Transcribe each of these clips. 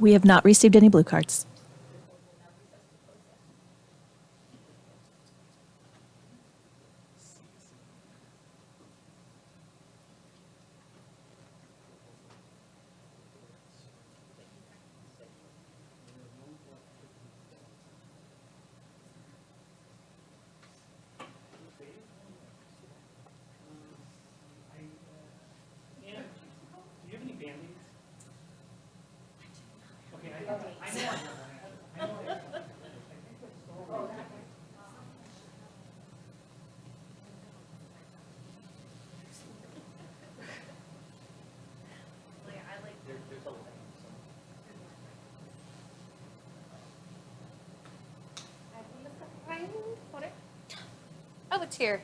We have not received any blue cards. Oh, it's here.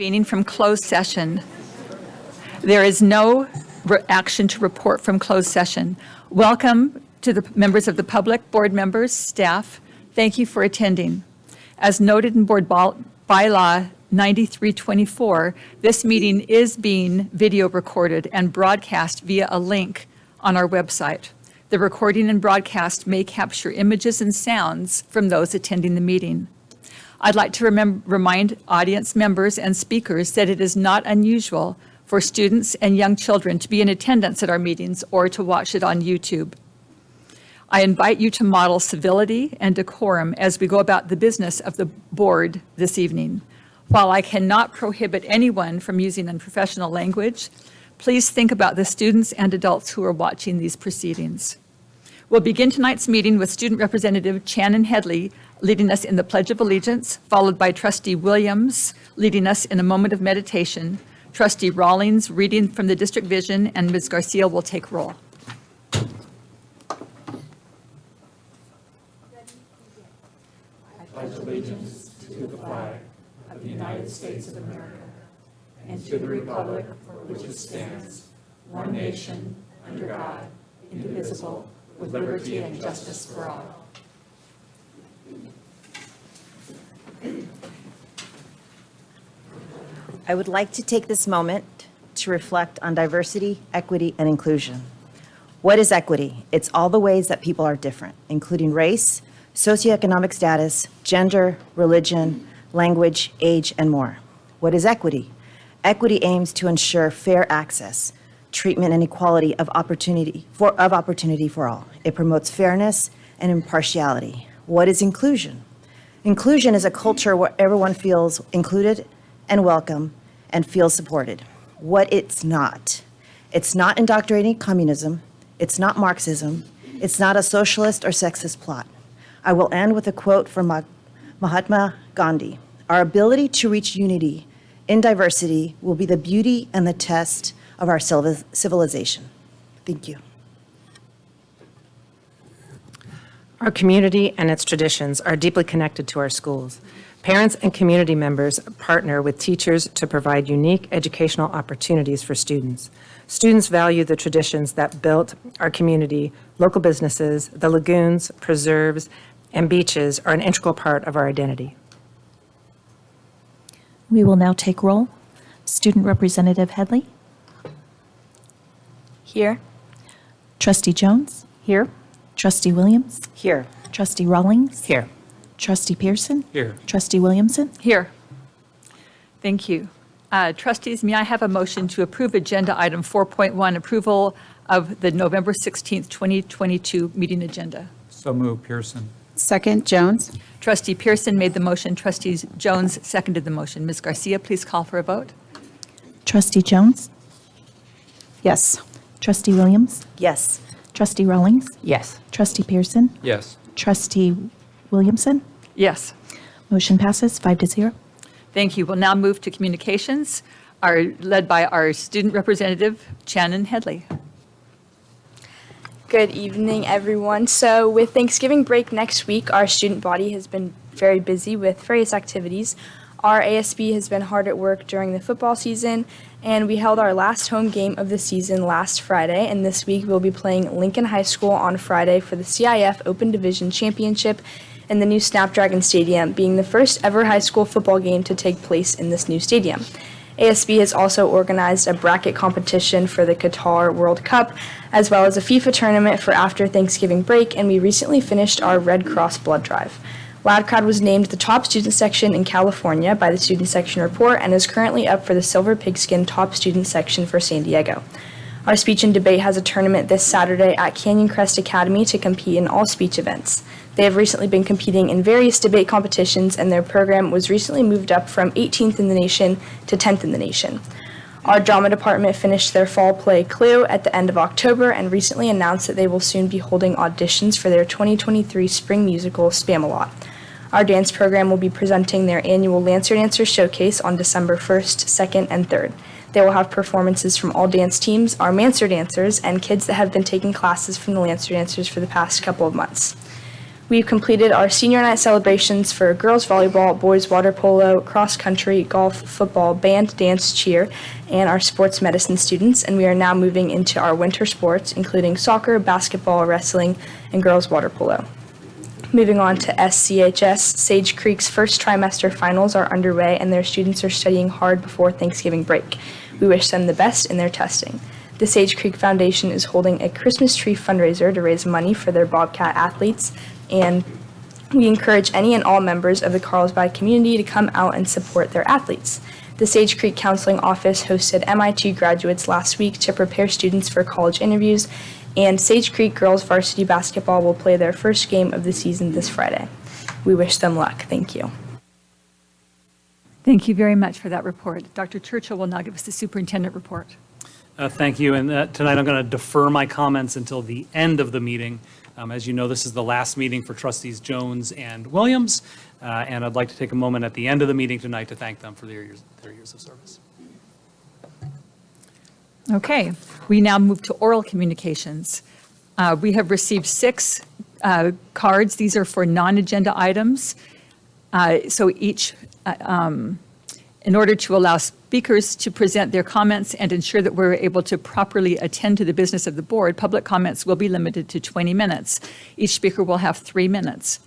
Convening from closed session. There is no action to report from closed session. Welcome to the members of the public, board members, staff. Thank you for attending. As noted in Board Bylaw 9324, this meeting is being video recorded and broadcast via a link on our website. The recording and broadcast may capture images and sounds from those attending the meeting. I'd like to remind audience members and speakers that it is not unusual for students and young children to be in attendance at our meetings or to watch it on YouTube. I invite you to model civility and decorum as we go about the business of the board this evening. While I cannot prohibit anyone from using unprofessional language, please think about the students and adults who are watching these proceedings. We'll begin tonight's meeting with Student Representative Shannon Headley leading us in the Pledge of Allegiance, followed by Trustee Williams leading us in a moment of meditation, Trustee Rawlings reading from the District Vision, and Ms. Garcia will take roll. I pledge allegiance to the flag of the United States of America and to the republic for which it stands, one nation, under God, indivisible, with liberty and justice for all. I would like to take this moment to reflect on diversity, equity, and inclusion. What is equity? It's all the ways that people are different, including race, socioeconomic status, gender, religion, language, age, and more. What is equity? Equity aims to ensure fair access, treatment, and equality of opportunity for all. It promotes fairness and impartiality. What is inclusion? Inclusion is a culture where everyone feels included and welcome and feels supported. What it's not indoctrinating communism, it's not Marxism, it's not a socialist or sexist plot. I will end with a quote from Mahatma Gandhi. Our ability to reach unity in diversity will be the beauty and the test of our civilization. Thank you. Our community and its traditions are deeply connected to our schools. Parents and community members partner with teachers to provide unique educational opportunities for students. Students value the traditions that built our community. Local businesses, the lagoons, preserves, and beaches are an integral part of our identity. We will now take roll. Student Representative Headley. Here. Trustee Jones. Here. Trustee Williams. Here. Trustee Rawlings. Here. Trustee Pearson. Here. Trustee Williamson. Here. Thank you. Trustees, may I have a motion to approve Agenda Item 4.1, approval of the November 16th, 2022 meeting agenda? So move, Pearson. Second, Jones. Trustee Pearson made the motion. Trustee Jones seconded the motion. Ms. Garcia, please call for a vote. Trustee Jones. Yes. Trustee Williams. Yes. Trustee Rawlings. Yes. Trustee Pearson. Yes. Trustee Williamson. Yes. Motion passes 5-0. Thank you. We'll now move to communications, led by our student representative, Shannon Headley. Good evening, everyone. So with Thanksgiving break next week, our student body has been very busy with various activities. Our ASB has been hard at work during the football season, and we held our last home game of the season last Friday, and this week we'll be playing Lincoln High School on Friday for the CIF Open Division Championship in the new Snapdragon Stadium, being the first ever high school football game to take place in this new stadium. ASB has also organized a bracket competition for the Qatar World Cup, as well as a FIFA tournament for after Thanksgiving break, and we recently finished our Red Cross blood drive. LoudCrowd was named the top student section in California by the Student Section Report and is currently up for the Silver Pigskin top student section for San Diego. Our speech and debate has a tournament this Saturday at Canyon Crest Academy to compete in all speech events. They have recently been competing in various debate competitions, and their program was recently moved up from 18th in the nation to 10th in the nation. Our drama department finished their fall play Clue at the end of October and recently announced that they will soon be holding auditions for their 2023 spring musical Spam-A-Lot. Our dance program will be presenting their annual Lancer Dancers Showcase on December 1st, 2nd, and 3rd. They will have performances from all dance teams, our Mancer dancers, and kids that have been taking classes from the Lancer dancers for the past couple of months. We've completed our senior night celebrations for girls volleyball, boys water polo, cross country, golf, football, band, dance, cheer, and our sports medicine students, and we are now moving into our winter sports, including soccer, basketball, wrestling, and girls water polo. Moving on to SCHS, Sage Creek's first trimester finals are underway, and their students are studying hard before Thanksgiving break. We wish them the best in their testing. The Sage Creek Foundation is holding a Christmas tree fundraiser to raise money for their Bobcat athletes, and we encourage any and all members of the Carlsbad community to come out and support their athletes. The Sage Creek Counseling Office hosted MIT graduates last week to prepare students for college interviews, and Sage Creek girls varsity basketball will play their first game of the season this Friday. We wish them luck. Thank you. Thank you very much for that report. Dr. Churchill will now give us the superintendent report. Thank you. And tonight I'm going to defer my comments until the end of the meeting. As you know, this is the last meeting for Trustees Jones and Williams, and I'd like to take a moment at the end of the meeting tonight to thank them for their years of service. Okay, we now move to oral communications. We have received 6 cards. These are for non-agenda items. So each, in order to allow speakers to present their comments and ensure that we're able to properly attend to the business of the board, public comments will be limited to 20 minutes. Each speaker will have 3 minutes.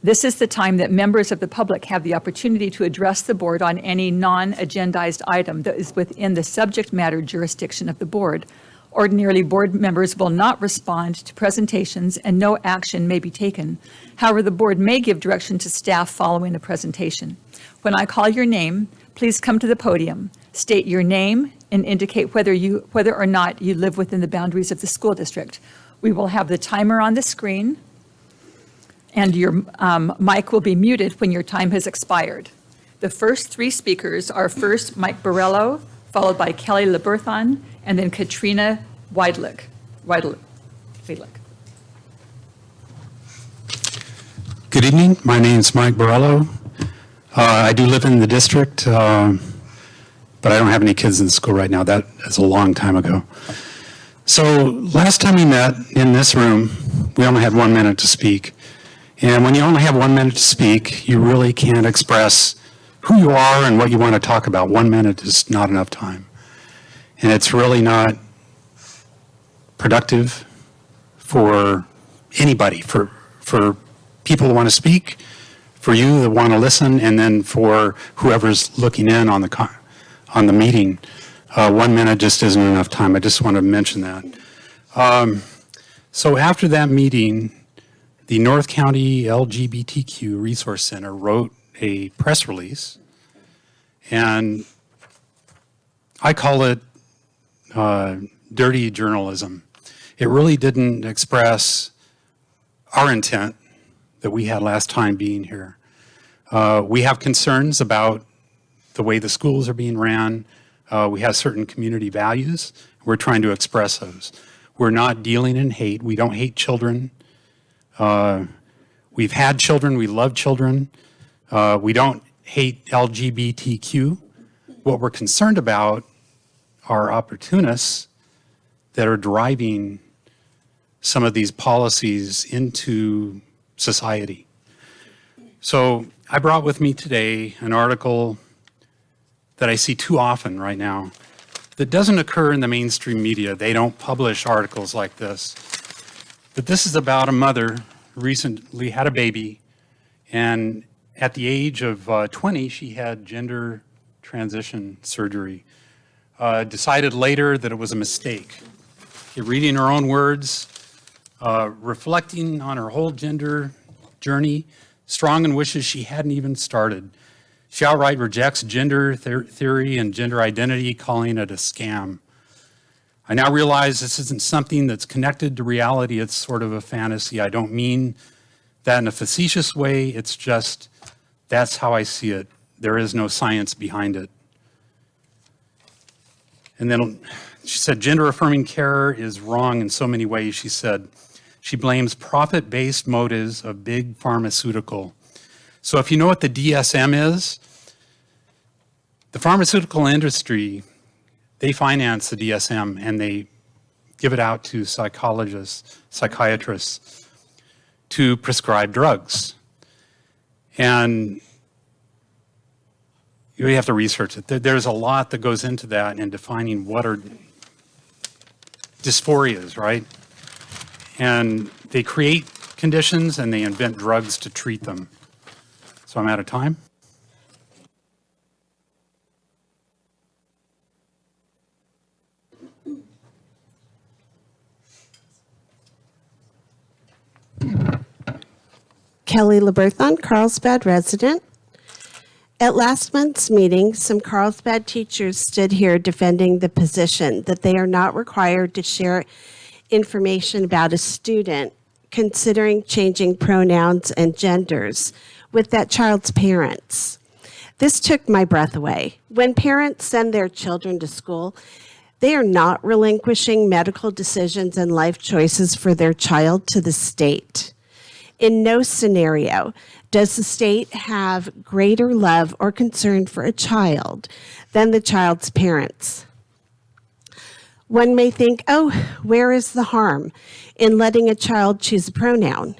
This is the time that members of the public have the opportunity to address the board on any non-agendized item that is within the subject matter jurisdiction of the board. Ordinarily, board members will not respond to presentations and no action may be taken. However, the board may give direction to staff following a presentation. When I call your name, please come to the podium, state your name, and indicate whether or not you live within the boundaries of the school district. We will have the timer on the screen, and your mic will be muted when your time has expired. The first 3 speakers are first Mike Borello, followed by Kelly LeBerthon, and then Katrina Weidlich. Good evening. My name is Mike Borello. I do live in the district, but I don't have any kids in the school right now. That is a long time ago. So last time we met in this room, we only had 1 minute to speak. And when you only have 1 minute to speak, you really can't express who you are and what you want to talk about. 1 minute is not enough time. And it's really not productive for anybody, for people who want to speak, for you that want to listen, and then for whoever's looking in on the meeting. 1 minute just isn't enough time. I just want to mention that. So after that meeting, the North County LGBTQ Resource Center wrote a press release, and I call it dirty journalism. It really didn't express our intent that we had last time being here. We have concerns about the way the schools are being ran. We have certain community values. We're trying to express those. We're not dealing in hate. We don't hate children. We've had children. We love children. We don't hate LGBTQ. What we're concerned about are opportunists that are driving some of these policies into society. So I brought with me today an article that I see too often right now that doesn't occur in the mainstream media. They don't publish articles like this. But this is about a mother who recently had a baby, and at the age of 20, she had gender transition surgery. Decided later that it was a mistake. Reading her own words, reflecting on her whole gender journey, strong and wishes she hadn't even started. She outright rejects gender theory and gender identity, calling it a scam. I now realize this isn't something that's connected to reality. It's sort of a fantasy. I don't mean that in a facetious way. It's just, that's how I see it. There is no science behind it. And then she said, gender-affirming care is wrong in so many ways. She said, she blames profit-based motives of big pharmaceutical. So if you know what the DSM is, the pharmaceutical industry, they finance the DSM and they give it out to psychologists, psychiatrists to prescribe drugs. And you have to research it. There's a lot that goes into that in defining what are dysphorias, right? And they create conditions and they invent drugs to treat them. So I'm out of time. Kelly LeBerthon, Carlsbad resident. At last month's meeting, some Carlsbad teachers stood here defending the position that they are not required to share information about a student considering changing pronouns and genders with that child's parents. This took my breath away. When parents send their children to school, they are not relinquishing medical decisions and life choices for their child to the state. In no scenario does the state have greater love or concern for a child than the child's parents. One may think, oh, where is the harm in letting a child choose a pronoun?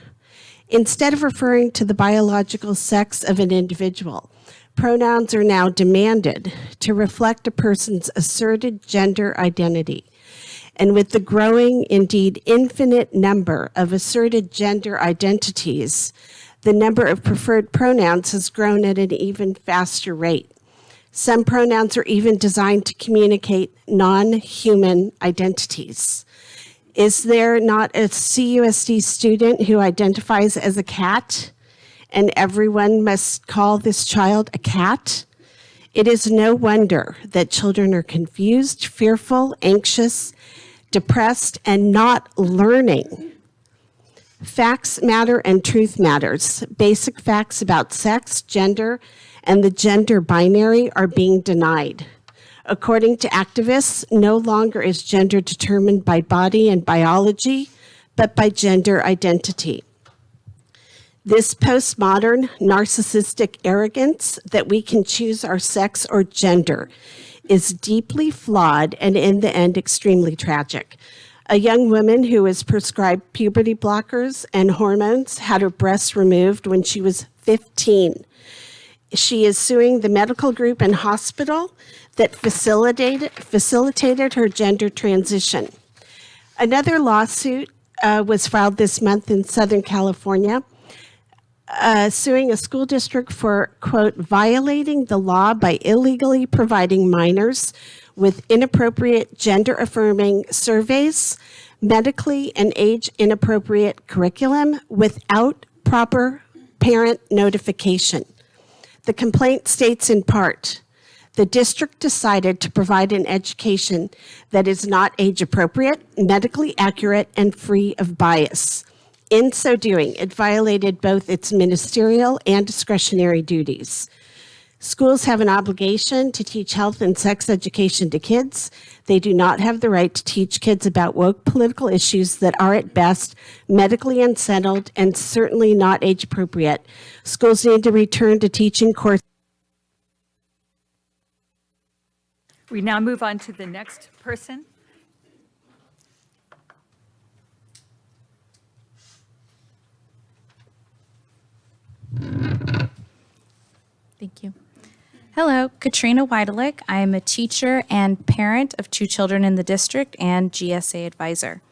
Instead of referring to the biological sex of an individual, pronouns are now demanded to reflect a person's asserted gender identity. And with the growing, indeed infinite number of asserted gender identities, the number of preferred pronouns has grown at an even faster rate. Some pronouns are even designed to communicate non-human identities. Is there not a CUSD student who identifies as a cat, and everyone must call this child a cat? It is no wonder that children are confused, fearful, anxious, depressed, and not learning. Facts matter and truth matters. Basic facts about sex, gender, and the gender binary are being denied. According to activists, no longer is gender determined by body and biology, but by gender identity. This postmodern, narcissistic arrogance that we can choose our sex or gender is deeply flawed and in the end extremely tragic. A young woman who was prescribed puberty blockers and hormones had her breasts removed when she was 15. She is suing the medical group and hospital that facilitated her gender transition. Another lawsuit was filed this month in Southern California, suing a school district for, quote, violating the law by illegally providing minors with inappropriate gender-affirming surveys, medically and age-inappropriate curriculum without proper parent notification. The complaint states in part, the district decided to provide an education that is not age-appropriate, medically accurate, and free of bias. In so doing, it violated both its ministerial and discretionary duties. Schools have an obligation to teach health and sex education to kids. They do not have the right to teach kids about woke political issues that are at best medically unsettled and certainly not age appropriate. Schools need to return to teaching courses. We now move on to the next person. Thank you. Hello, Katrina Weidelick. I am a teacher and parent of 2 children in the district and GSA advisor.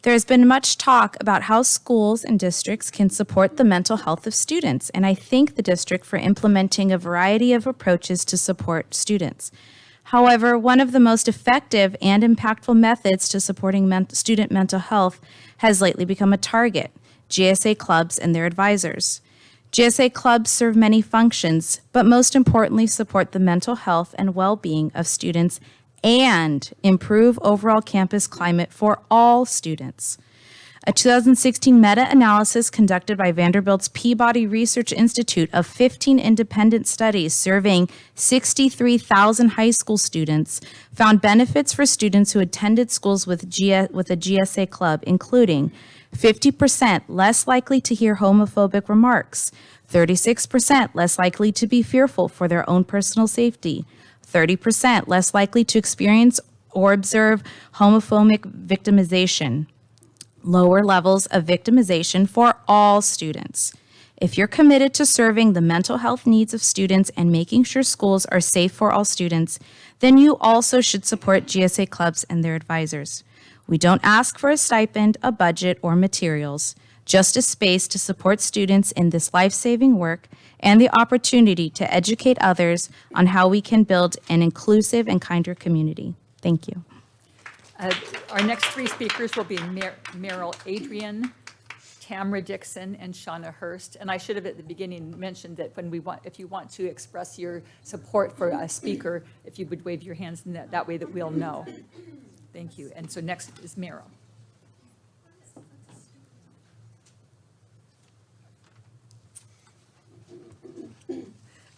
There has been much talk about how schools and districts can support the mental health of students, and I thank the district for implementing a variety of approaches to support students. However, one of the most effective and impactful methods to supporting student mental health has lately become a target: GSA clubs and their advisors. GSA clubs serve many functions, but most importantly support the mental health and well-being of students and improve overall campus climate for all students. A 2016 meta-analysis conducted by Vanderbilt's Peabody Research Institute of 15 independent studies surveying 63,000 high school students found benefits for students who attended schools with a GSA club, including 50% less likely to hear homophobic remarks, 36% less likely to be fearful for their own personal safety, 30% less likely to experience or observe homophobic victimization, lower levels of victimization for all students. If you're committed to serving the mental health needs of students and making sure schools are safe for all students, then you also should support GSA clubs and their advisors. We don't ask for a stipend, a budget, or materials, just a space to support students in this life-saving work and the opportunity to educate others on how we can build an inclusive and kinder community. Thank you. Our next three speakers will be Meryl Adrian, Tamara Dixon, and Shauna Hurst. And I should have at the beginning mentioned that if you want to express your support for a speaker, if you would wave your hands in that way that we'll know. Thank you. And so next is Meryl.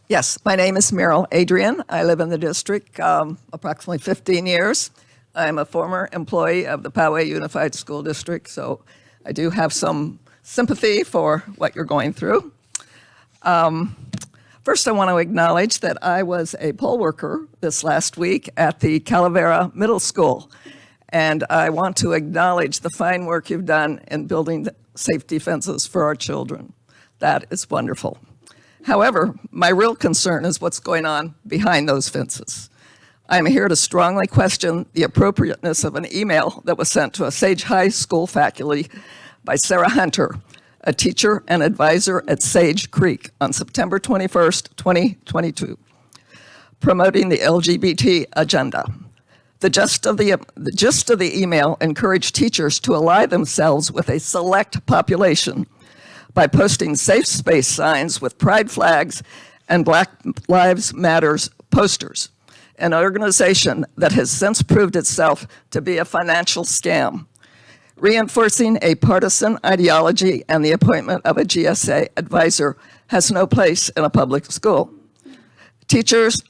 Yes, my name is Meryl Adrian. I live in the district approximately 15 years. I'm a former employee of the Poway Unified School District, so I do have some sympathy for what you're going through. First, I want to acknowledge that I was a poll worker this last week at the Calavera Middle School, and I want to acknowledge the fine work you've done in building safety fences for our children. That is wonderful. However, my real concern is what's going on behind those fences. I'm here to strongly question the appropriateness of an email that was sent to a Sage High School faculty by Sarah Hunter, a teacher and advisor at Sage Creek, on September 21st, 2022, promoting the LGBT agenda. The gist of the email encouraged teachers to ally themselves with a select population by posting safe space signs with pride flags and Black Lives Matters posters, an organization that has since proved itself to be a financial scam, reinforcing a partisan ideology, and the appointment of a GSA advisor has no place in a public school. Teachers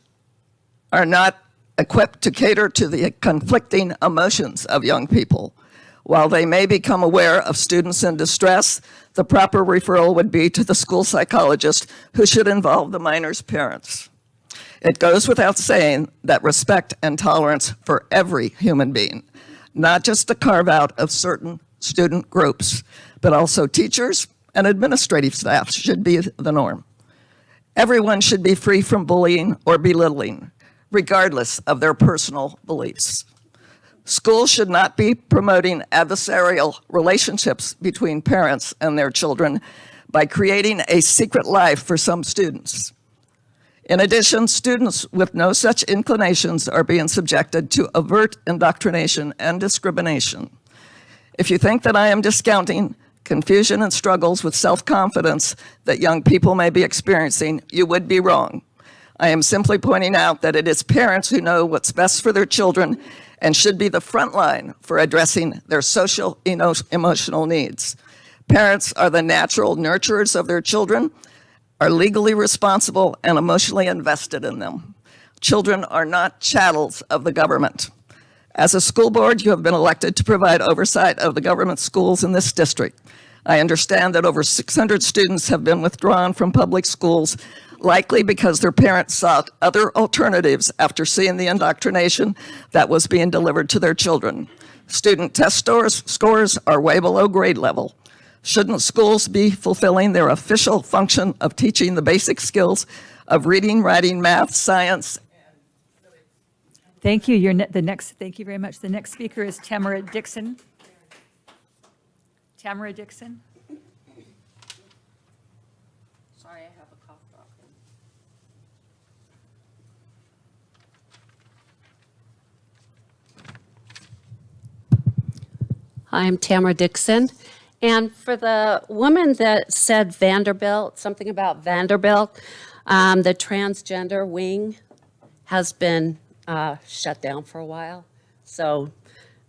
are not equipped to cater to the conflicting emotions of young people. While they may become aware of students in distress, the proper referral would be to the school psychologist, who should involve the minor's parents. It goes without saying that respect and tolerance for every human being, not just the carve-out of certain student groups, but also teachers and administrative staff, should be the norm. Everyone should be free from bullying or belittling, regardless of their personal beliefs. Schools should not be promoting adversarial relationships between parents and their children by creating a secret life for some students. In addition, students with no such inclinations are being subjected to overt indoctrination and discrimination. If you think that I am discounting confusion and struggles with self-confidence that young people may be experiencing, you would be wrong. I am simply pointing out that it is parents who know what's best for their children and should be the front line for addressing their social emotional needs. Parents are the natural nurturers of their children, are legally responsible and emotionally invested in them. Children are not chattels of the government. As a school board, you have been elected to provide oversight of the government schools in this district. I understand that over 600 students have been withdrawn from public schools, likely because their parents sought other alternatives after seeing the indoctrination that was being delivered to their children. Student test scores are way below grade level. Shouldn't schools be fulfilling their official function of teaching the basic skills of reading, writing, math, science? Thank you. Thank you very much. The next speaker is Tamara Dixon. Tamara Dixon. Sorry, I have a cough drop. Hi, I'm Tamara Dixon. And for the woman that said Vanderbilt, something about Vanderbilt, the transgender wing has been shut down for a while. So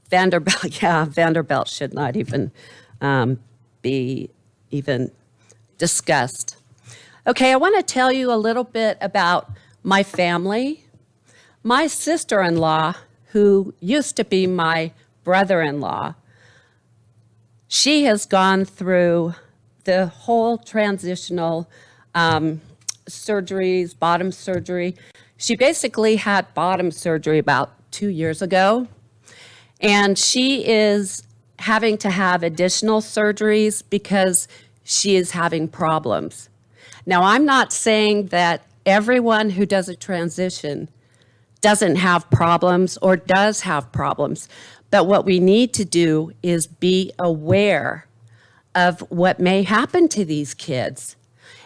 Vanderbilt, yeah, Vanderbilt should not even be even discussed. Okay, I want to tell you a little bit about my family. My sister-in-law, who used to be my brother-in-law, she has gone through the whole transitional surgeries, bottom surgery. She basically had bottom surgery about 2 years ago, and she having to have additional surgeries because she is having problems. Now, I'm not saying that everyone who does a transition doesn't have problems or does have problems, but what we need to do is be aware of what may happen to these kids.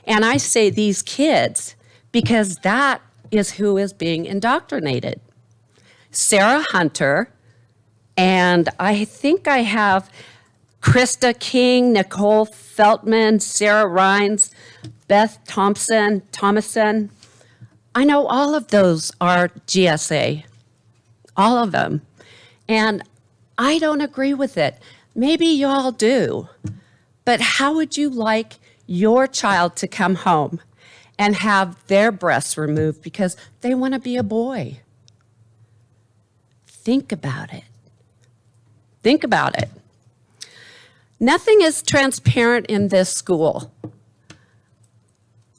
And I say these kids because that is who is being indoctrinated. Sarah Hunter, and I think I have Krista King, Nicole Feltman, Sarah Rhines, Beth Thomason. I know all of those are GSA, all of them. And I don't agree with it. Maybe y'all do. But how would you like your child to come home and have their breasts removed because they want to be a boy? Think about it. Think about it. Nothing is transparent in this school.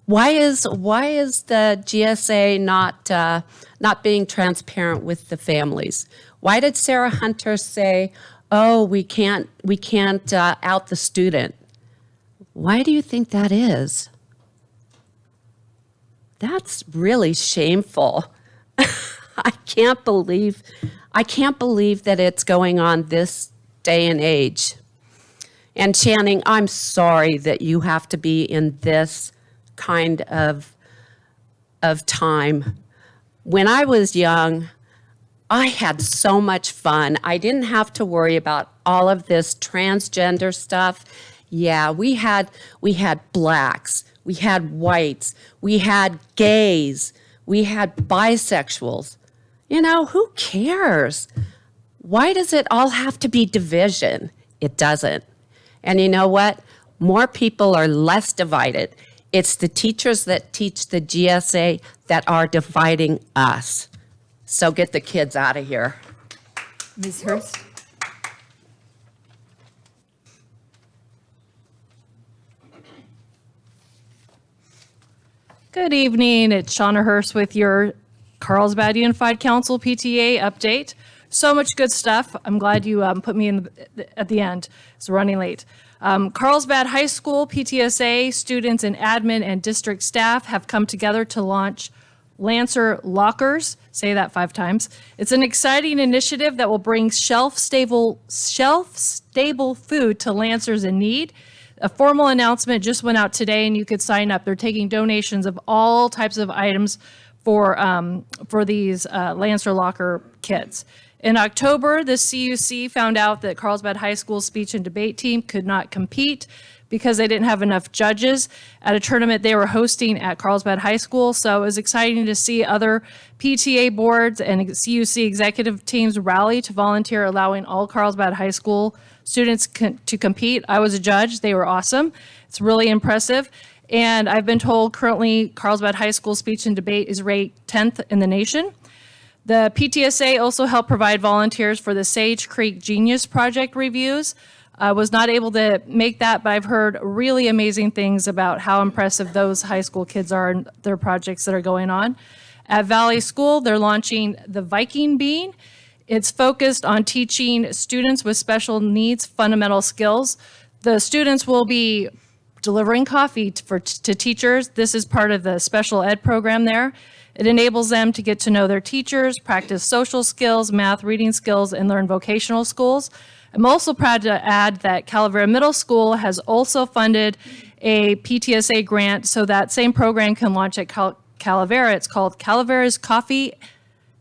Why is the GSA not being transparent with the families? Why did Sarah Hunter say, "Oh, we can't out the student"? Why do you think that is? That's really shameful. I can't believe that it's going on this day and age. And Channing, I'm sorry that you have to be in this kind of time. When I was young, I had so much fun. I didn't have to worry about all of this transgender stuff. Yeah, we had blacks, we had whites, we had gays, we had bisexuals. You know, who cares? Why does it all have to be division? It doesn't. And you know what? More people are less divided. It's the teachers that teach the GSA that are dividing us. So get the kids out of here. Ms. Hurst? Good evening. It's Shauna Hurst with your Carlsbad Unified Council PTA update. So much good stuff. I'm glad you put me in at the end. It's running late. Carlsbad High School PTSA students and admin and district staff have come together to launch Lancer Lockers. Say that 5 times. It's an exciting initiative that will bring shelf-stable food to Lancers in need. A formal announcement just went out today, and you could sign up. They're taking donations of all types of items for these Lancer Locker kits. In October, the CUC found out that Carlsbad High School's speech and debate team could not compete because they didn't have enough judges at a tournament they were hosting at Carlsbad High School. So it was exciting to see other PTA boards and CUC executive teams rally to volunteer, allowing all Carlsbad High School students to compete. I was a judge. They were awesome. It's really impressive. And I've been told currently Carlsbad High School speech and debate is ranked 10th in the nation. The PTSA also helped provide volunteers for the Sage Creek Genius Project reviews. I was not able to make that, but I've heard really amazing things about how impressive those high school kids are and their projects that are going on. At Valley School, they're launching the Viking Bean. It's focused on teaching students with special needs fundamental skills. The students will be delivering coffee to teachers. This is part of the special ed program there. It enables them to get to know their teachers, practice social skills, math, reading skills, and learn vocational skills. I'm also proud to add that Calavera Middle School has also funded a PTSA grant so that same program can launch at Calavera. It's called Calavera's Coffee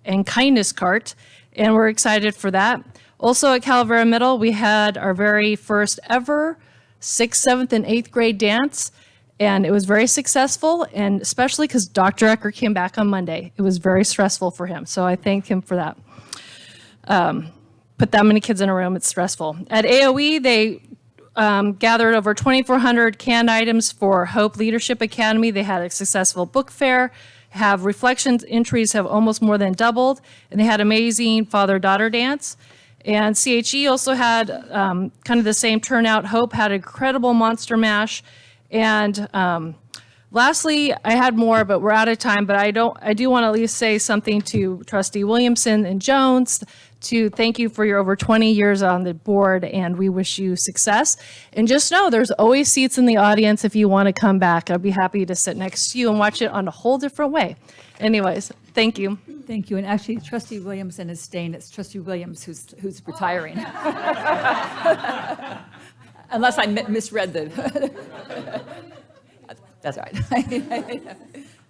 and Kindness Cart, and we're excited for that. Also at Calavera Middle, we had our very first ever 6th, 7th, and 8th grade dance. And it was very successful, and especially because Dr. Ecker came back on Monday. It was very stressful for him, so I thank him for that. Put that many kids in a room, it's stressful. At AOE, they gathered over 2,400 canned items for Hope Leadership Academy. They had a successful book fair, have reflections entries have almost more than doubled, and they had amazing father-daughter dance. And CHE also had kind of the same turnout. Hope had incredible Monster Mash. And lastly, I had more, but we're out of time. But I do want to at least say something to Trustee Williamson and Jones. to thank you for your over 20 years on the board, and we wish you success. And just know there's always seats in the audience if you want to come back. I'd be happy to sit next to you and watch it on a whole different way. Anyways, thank you. Thank you. And actually, Trustee Williamson is staying. It's Trustee Williams who's retiring. Unless I misread the. That's all right.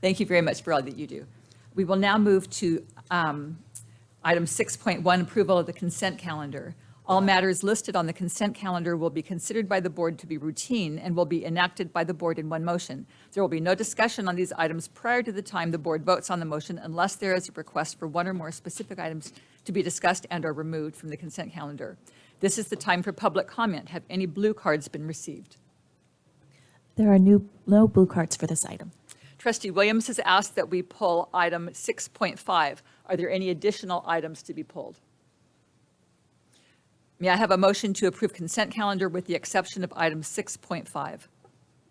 Thank you very much for all that you do. We will now move to item 6.1, approval of the consent calendar. All matters listed on the consent calendar will be considered by the board to be routine and will be enacted by the board in one motion. There will be no discussion on these items prior to the time the board votes on the motion unless there is a request for one or more specific items to be discussed and/or removed from the consent calendar. This is the time for public comment. Have any blue cards been received? There are no blue cards for this item. Trustee Williams has asked that we pull item 6.5. Are there any additional items to be pulled? May I have a motion to approve consent calendar with the exception of item 6.5?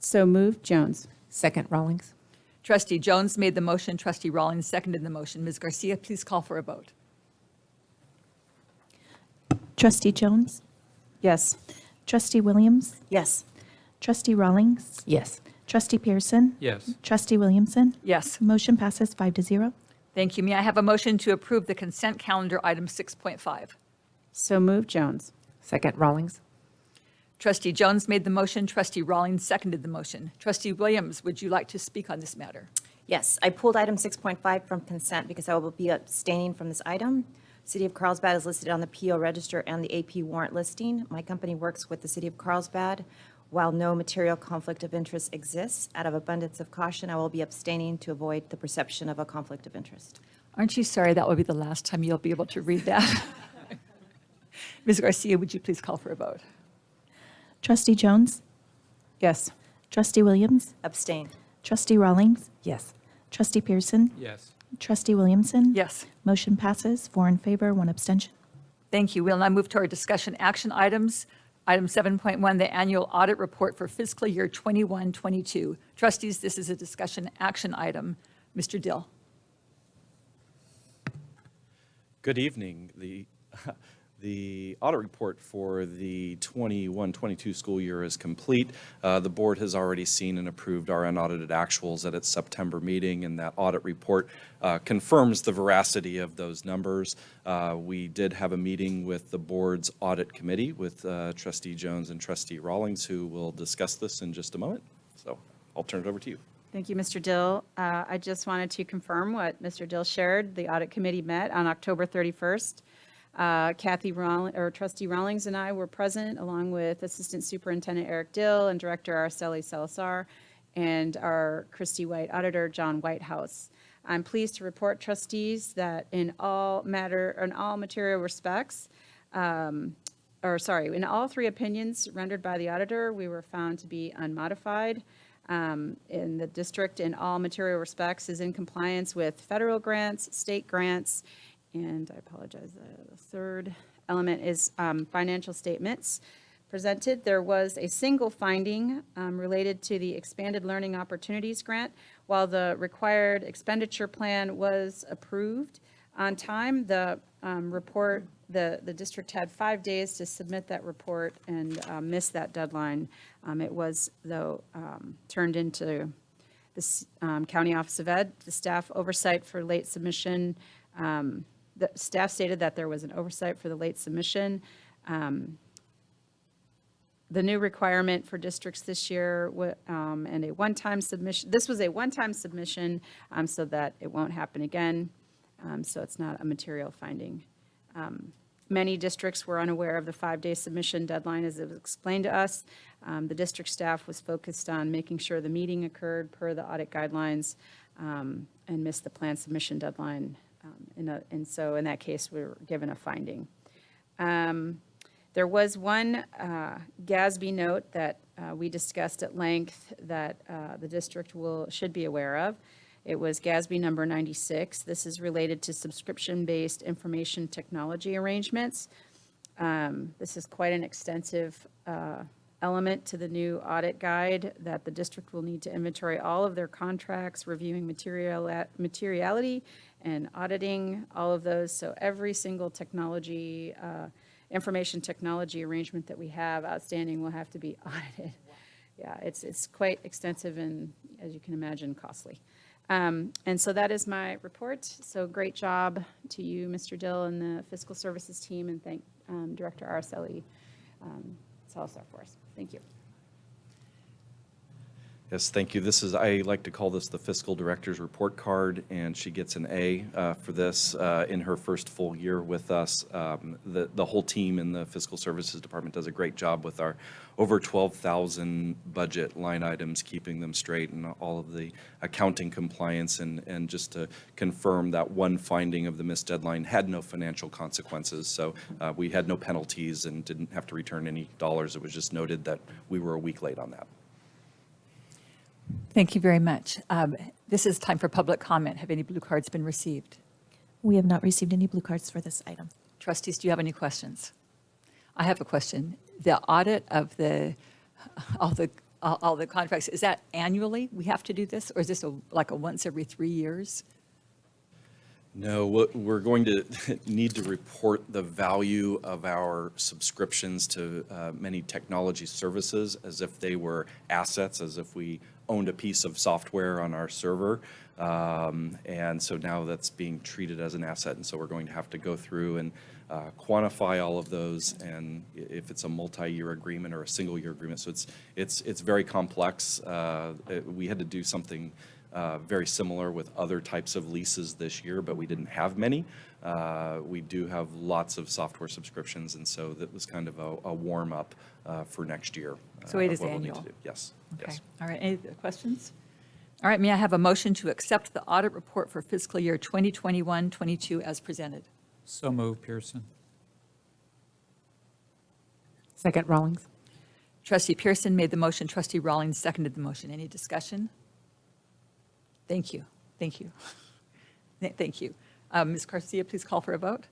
So moved, Jones. Second, Rawlings. Trustee Jones made the motion. Trustee Rawlings seconded the motion. Ms. Garcia, please call for a vote. Trustee Jones? Yes. Trustee Williams? Yes. Trustee Rawlings? Yes. Trustee Pearson? Yes. Trustee Williamson? Yes. Motion passes 5-0. Thank you. May I have a motion to approve the consent calendar item 6.5? So moved, Jones. Second, Rawlings. Trustee Jones made the motion. Trustee Rawlings seconded the motion. Trustee Williams, would you like to speak on this matter? Yes, I pulled item 6.5 from consent because I will be abstaining from this item. City of Carlsbad is listed on the PO register and the AP warrant listing. My company works with the City of Carlsbad. While no material conflict of interest exists, out of abundance of caution, I will be abstaining to avoid the perception of a conflict of interest. Aren't you sorry that will be the last time you'll be able to read that? Ms. Garcia, would you please call for a vote? Trustee Jones? Yes. Trustee Williams? Abstain. Trustee Rawlings? Yes. Trustee Pearson? Yes. Trustee Williamson? Yes. Motion passes 4 in favor, 1 abstention. Thank you. We'll now move to our discussion action items. Item 7.1, the annual audit report for fiscal year 21-22. Trustees, this is a discussion action item. Mr. Dill. Good evening. The audit report for the 21-22 school year is complete. The board has already seen and approved our unaudited actuals at its September meeting, and that audit report confirms the veracity of those numbers. We did have a meeting with the board's audit committee with Trustee Jones and Trustee Rawlings, who will discuss this in just a moment. So I'll turn it over to you. Thank you, Mr. Dill. I just wanted to confirm what Mr. Dill shared. The audit committee met on October 31st. Trustee Rawlings and I were present, along with Assistant Superintendent Eric Dill and Director Araceli Salazar, and our Christy White Auditor, John Whitehouse. I'm pleased to report, trustees, that in all material respects, in all 3 opinions rendered by the auditor, we were found to be unmodified. In the district, in all material respects, is in compliance with federal grants, state grants, and I apologize, the third element is financial statements presented. There was a single finding related to the Expanded Learning Opportunities Grant. While the required expenditure plan was approved on time, the report, the district had 5 days to submit that report and missed that deadline. It was, though, turned into the County Office of Ed, the staff oversight for late submission. The staff stated that there was an oversight for the late submission. The new requirement for districts this year and a one-time submission, this was a one-time submission so that it won't happen again. So it's not a material finding. Many districts were unaware of the 5-day submission deadline as it was explained to us. The district staff was focused on making sure the meeting occurred per the audit guidelines and missed the plan submission deadline. And so in that case, we were given a finding. There was one GASB note that we discussed at length that the district should be aware of. It was GASB number 96. This is related to subscription-based information technology arrangements. This is quite an extensive element to the new audit guide that the district will need to inventory all of their contracts, reviewing materiality and auditing all of those. So every single technology, information technology arrangement that we have outstanding will have to be audited. Yeah, it's quite extensive and, as you can imagine, costly. And so that is my report. So great job to you, Mr. Dill, and the fiscal services team, and thank Director Araceli. It's all for us. Thank you. Yes, thank you. I like to call this the fiscal director's report card, and she gets an A for this in her first full year with us. The whole team in the fiscal services department does a great job with our over 12,000 budget line items, keeping them straight, and all of the accounting compliance. And just to confirm that one finding of the missed deadline had no financial consequences. So we had no penalties and didn't have to return any dollars. It was just noted that we were a week late on that. Thank you very much. This is time for public comment. Have any blue cards been received? We have not received any blue cards for this item. Trustees, do you have any questions? I have a question. The audit of all the contracts, is that annually we have to do this, or is this like a once every 3 years? No, we're going to need to report the value of our subscriptions to many technology services as if they were assets, as if we owned a piece of software on our server. And so now that's being treated as an asset. And so we're going to have to go through and quantify all of those, and if it's a multi-year agreement or a single-year agreement. So it's very complex. We had to do something very similar with other types of leases this year, but we didn't have many. We do have lots of software subscriptions, and so that was kind of a warm-up for next year. So it of is what we'll need annual? to do. Yes. Okay. Yes. All right. Any other questions? All right. May I have a motion to accept the audit report for fiscal year 2021-22 as presented? So moved, Pearson. Second, Rawlings. Trustee Pearson made the motion. Trustee Rawlings seconded the motion. Any discussion? Thank you. Thank you. Thank you. Ms. Garcia, please call for a vote.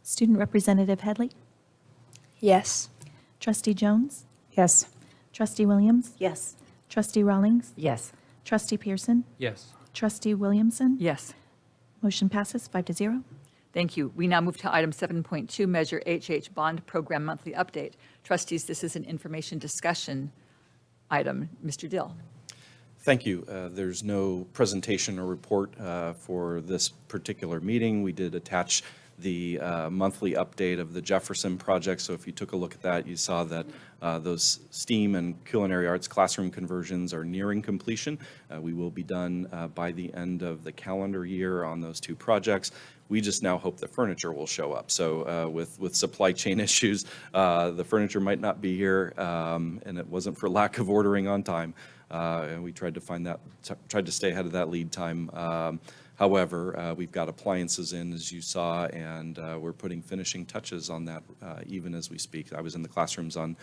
Student Representative Headley? Yes. Trustee Jones? Yes. Trustee Williams? Yes. Trustee Rawlings? Yes. Trustee Pearson? Yes. Trustee Williamson? Yes. Motion passes 5-0. Thank you. We now move to item 7.2, Measure HH Bond Program Monthly Update. Trustees, this is an information discussion item. Mr. Dill. Thank you. There's no presentation or report for this particular meeting. We did attach the monthly update of the Jefferson project. So if you took a look at that, you saw that those STEAM and culinary arts classroom conversions are nearing completion. We will be done by the end of the calendar year on those two projects. We just now hope the furniture will show up. So with supply chain issues, the furniture might not be here, and it wasn't for lack of ordering on time. And we tried to stay ahead of that lead time. However, we've got appliances in, as you saw, and we're putting finishing touches on that even as we speak. I was in the classrooms on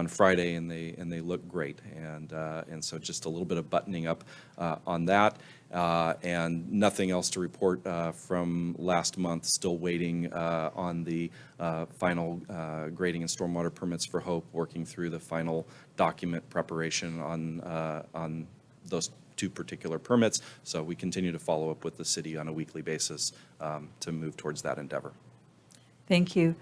Friday, and they look great. And so just a little bit of buttoning up on that. And nothing else to report from last month. Still waiting on the final grading and stormwater permits for Hope, working through the final document preparation on those two particular permits. So we continue to follow up with the city on a weekly basis to move towards that endeavor. Thank you.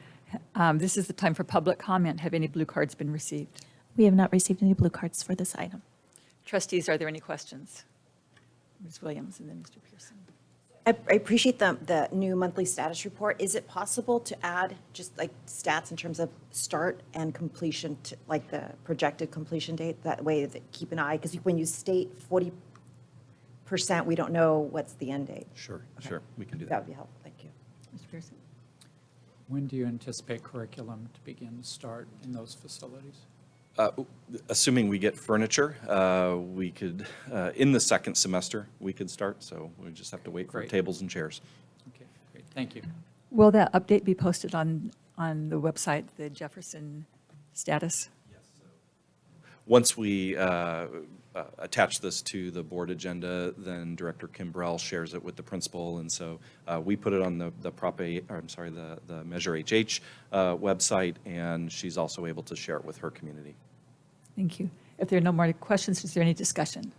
This is the time for public comment. Have any blue cards been received? We have not received any blue cards for this item. Trustees, are there any questions? Ms. Williams and then Mr. Pearson. I appreciate the new monthly status report. Is it possible to add just like stats in terms of start and completion, to, like the projected completion date? That way, that keep an eye, because when you state 40%, we don't know what's the end date. Sure, sure, we can do That that. would be helpful. Thank you. Mr. Pearson. When do you anticipate curriculum to begin to start in those facilities? Assuming we get furniture, we could, in the second semester, we could start. So we just have to wait for Great. tables and chairs. Okay, great. Thank you. Will that update be posted on the website, the Jefferson status? Once we attach this to the board agenda, then Director Kimbrell shares it with the principal, and so we put it on the Measure HH website, and she's also able to share it with her community. Thank you. If there are no more questions, is there any discussion?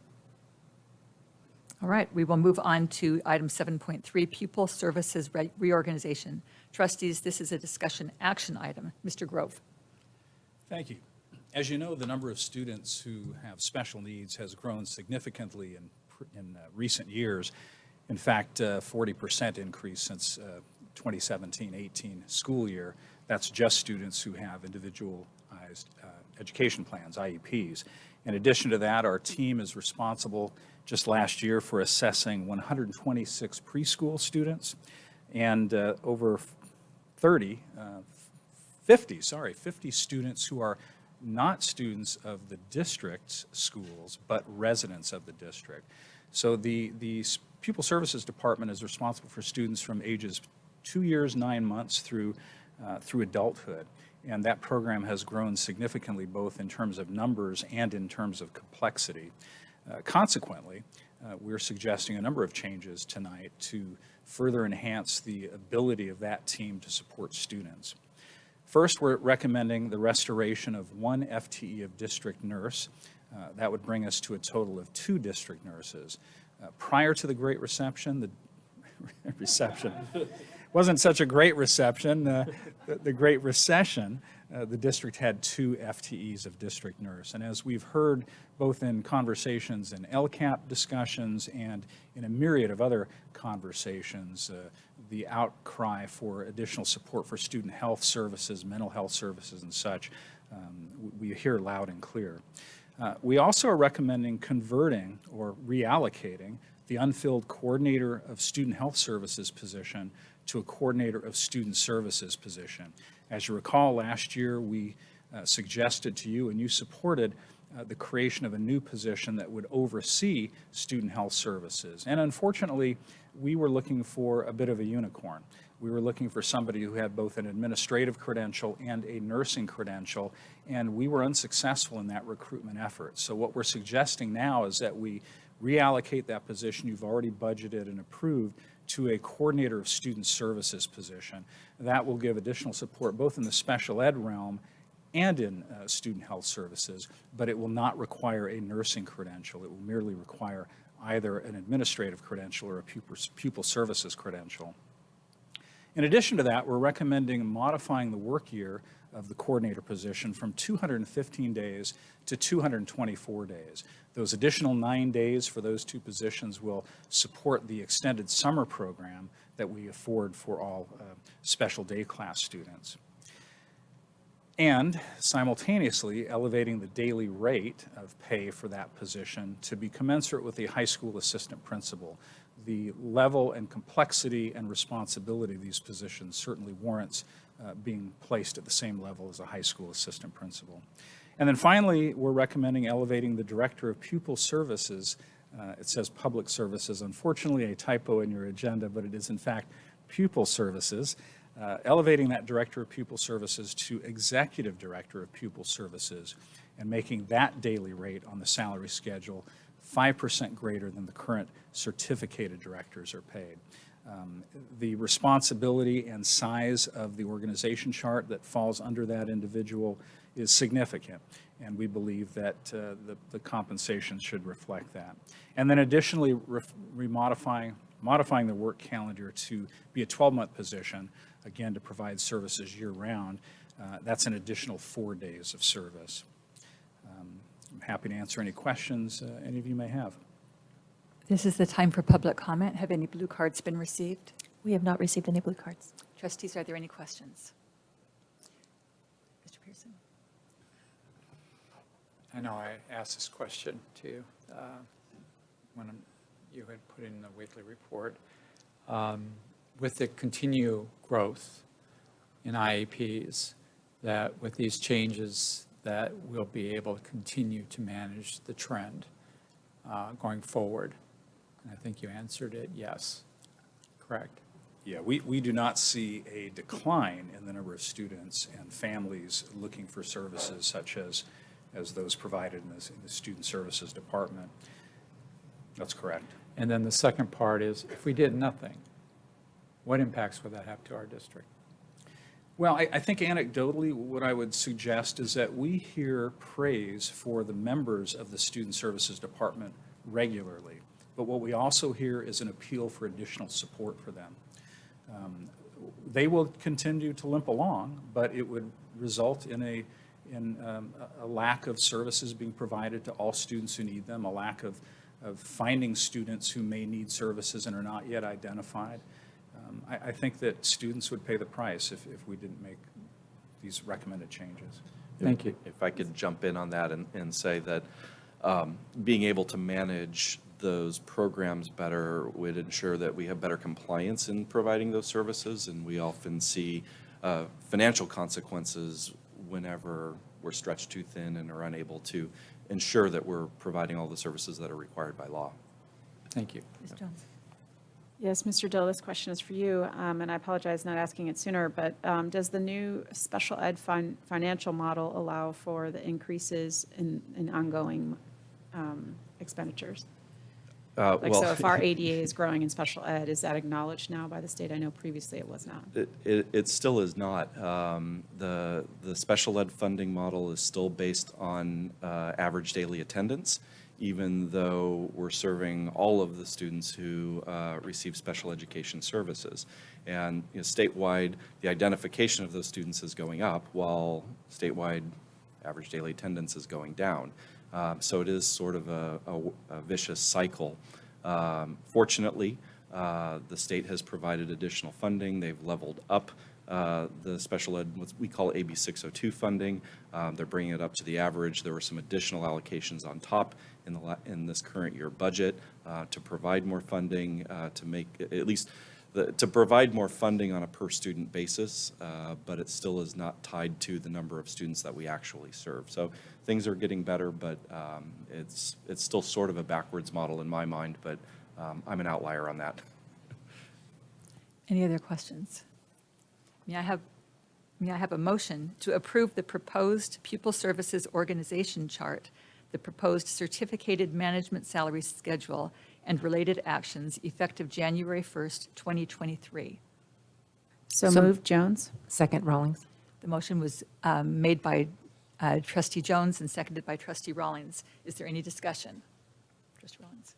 All right, we will move on to item 7.3, Pupil Services Reorganization. Trustees, this is a discussion action item. Mr. Grove. Thank you. As you know, the number of students who have special needs has grown significantly in recent years. In fact, 40% increase since 2017-18 school year. That's just students who have individualized education plans, IEPs. In addition to that, our team is responsible just last year for assessing 126 preschool students and over 50 students who are not students of the district's schools, but residents of the district. So the Pupil Services Department is responsible for students from ages 2 years, 9 months through adulthood. And that program has grown significantly, both in terms of numbers and in terms of complexity. Consequently, we're suggesting a number of changes tonight to further enhance the ability of that team to support students. First, we're recommending the restoration of 1 FTE of district nurse. That would bring us to a total of 2 district nurses. Prior to the Great Reception, the reception wasn't such a great reception. The Great Recession, the district had 2 FTEs of district nurse. And as we've heard both in conversations in LCAP discussions and in a myriad of other conversations, the outcry for additional support for student health services, mental health services and such, we hear loud and clear. We also are recommending converting or reallocating the unfilled coordinator of student health services position to a coordinator of student services position. As you recall, last year we suggested to you and you supported the creation of a new position that would oversee student health services. And unfortunately, we were looking for a bit of a unicorn. We were looking for somebody who had both an administrative credential and a nursing credential, and we were unsuccessful in that recruitment effort. So what we're suggesting now is that we reallocate that position you've already budgeted and approved to a coordinator of student services position. That will give additional support both in the special ed realm and in student health services, but it will not require a nursing credential. It will merely require either an administrative credential or a pupil services credential. In addition to that, we're recommending modifying the work year of the coordinator position from 215 days to 224 days. Those additional 9 days for those 2 positions will support the extended summer program that we afford for all special day class students. And simultaneously elevating the daily rate of pay for that position to be commensurate with the high school assistant principal. The level and complexity and responsibility of these positions certainly warrants being placed at the same level as a high school assistant principal. And then finally, we're recommending elevating the director of pupil services. It says public services. Unfortunately, a typo in your agenda, but it is in fact pupil services. Elevating that director of pupil services to executive director of pupil services and making that daily rate on the salary schedule 5% greater than the current certificated directors are paid. The responsibility and size of the organization chart that falls under that individual is significant, and we believe that the compensation should reflect that. And then additionally, modifying the work calendar to be a 12-month position, again, to provide services year-round. That's an additional 4 days of service. I'm happy to answer any questions any of you may have. This is the time for public comment. Have any blue cards been received? We have not received any blue cards. Trustees, are there any questions? Mr. Pearson. I know I asked this question to you when you had put in the weekly report. With the continued growth in IEPs, that with these changes that we'll be able to continue to manage the trend going forward. And I think you answered it, yes. Correct? Yeah, we do not see a decline in the number of students and families looking for services such as as those provided in the Student Services Department. That's correct. And then the second part is, if we did nothing, what impacts would that have to our district? Well, I think anecdotally, what I would suggest is that we hear praise for the members of the Student Services Department regularly, but what we also hear is an appeal for additional support for them. They will continue to limp along, but it would result in a lack of services being provided to all students who need them, a lack of finding students who may need services and are not yet identified. I think that students would pay the price if we didn't make these recommended changes. Thank you. If I could jump in on that and say that being able to manage those programs better would ensure that we have better compliance in providing those services, and we often see financial consequences whenever we're stretched too thin and are unable to ensure that we're providing all the services that are required by law. Thank you. Ms. Jones. Yes, Mr. Dill, this question is for you, and I apologize not asking it sooner, but does the new special ed financial model allow for the increases in ongoing expenditures? So if our ADA is growing in special ed, is that acknowledged now by the state? I know previously it was not. It still is not. The special ed funding model is still based on average daily attendance, even though we're serving all of the students who receive special education services. And statewide, the identification of those students is going up, while statewide average daily attendance is going down. So it is sort of a vicious cycle. Fortunately, the state has provided additional funding. They've leveled up the special ed, what we call AB 602 funding. They're bringing it up to the average. There were some additional allocations on top in this current year budget to provide more funding, to make at least to provide more funding on a per student basis, but it still is not tied to the number of students that we actually serve. So things are getting better, but it's still sort of a backwards model in my mind, but I'm an outlier on that. Any other questions? May I have a motion to approve the proposed pupil services organization chart, the proposed certificated management salary schedule, and related actions effective January 1st, 2023. So moved, Jones. Second, Rawlings. The motion was made by Trustee Jones and seconded by Trustee Rawlings. Is there any discussion? Trustee Rawlings.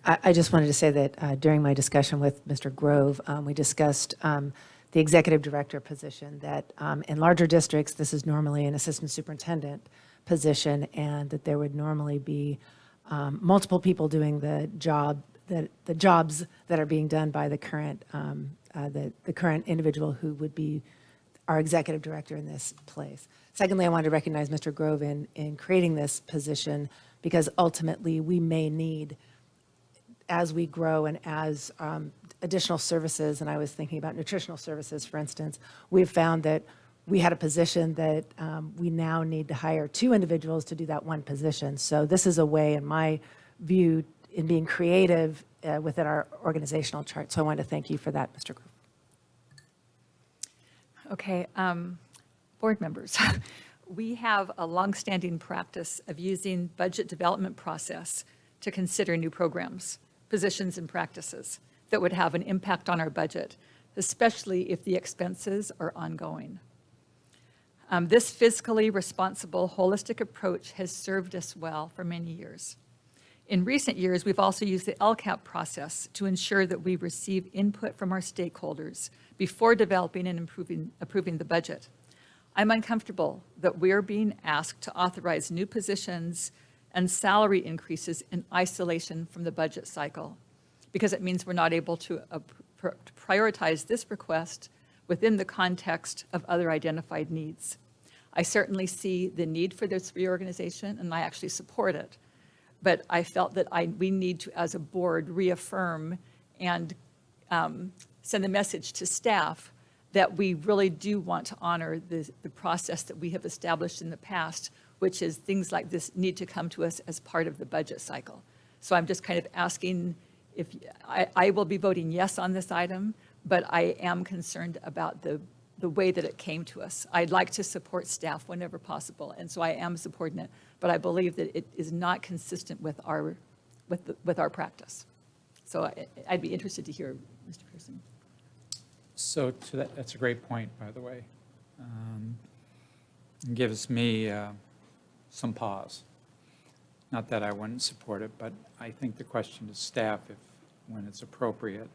I just wanted to say that during my discussion with Mr. Grove, we discussed the executive director position, that in larger districts, this is normally an assistant superintendent position, and that there would normally be multiple people doing the jobs that are being done by the current individual who would be our executive director in this place. Secondly, I wanted to recognize Mr. Grove in creating this position, because ultimately we may need, as we grow and as additional services, and I was thinking about nutritional services, for instance, we've found that we had a position that we now need to hire 2 individuals to do that one position. So this is a way, in my view, in being creative within our organizational chart. So I want to thank you for that, Mr. Grove. Okay, board members, we have a longstanding practice of using budget development process to consider new programs, positions, and practices that would have an impact on our budget, especially if the expenses are ongoing. This fiscally responsible, holistic approach has served us well for many years. In recent years, we've also used the LCAP process to ensure that we receive input from our stakeholders before developing and approving the budget. I'm uncomfortable that we're being asked to authorize new positions and salary increases in isolation from the budget cycle, because it means we're not able to prioritize this request within the context of other identified needs. I certainly see the need for this reorganization, and I actually support it. But I felt that we need to, as a board, reaffirm and send a message to staff that we really do want to honor the process that we have established in the past, which is things like this need to come to us as part of the budget cycle. So I'm just kind of asking if, I will be voting yes on this item, but I am concerned about the the way that it came to us. I'd like to support staff whenever possible, and so I am supporting it, but I believe that it is not consistent with our practice. So I'd be interested to hear, Mr. Pearson. So that's a great point, by the way. It gives me some pause. Not that I wouldn't support it, but I think the question to staff, when it's appropriate,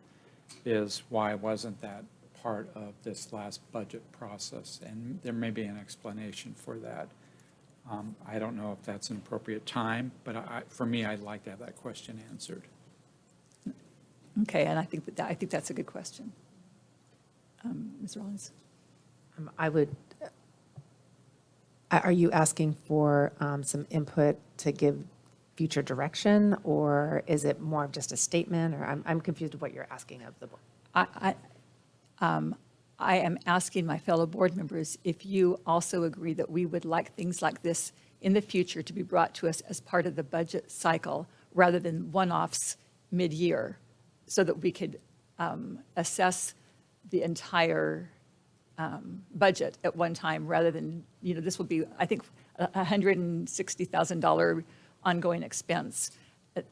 is why wasn't that part of this last budget process? And there may be an explanation for that. I don't know if that's an appropriate time, but for me, I'd like to have that question answered. Okay, and I think that's a good question. Ms. Rollins? I would, are you asking for some input to give future direction, or is it more of just a statement, or I'm confused with what you're asking of the board? I am asking my fellow board members if you also agree that we would like things like this in the future to be brought to us as part of the budget cycle rather than one-offs mid-year, so that we could assess the entire budget at one time, rather than, this will be, I think, a $160,000 ongoing expense.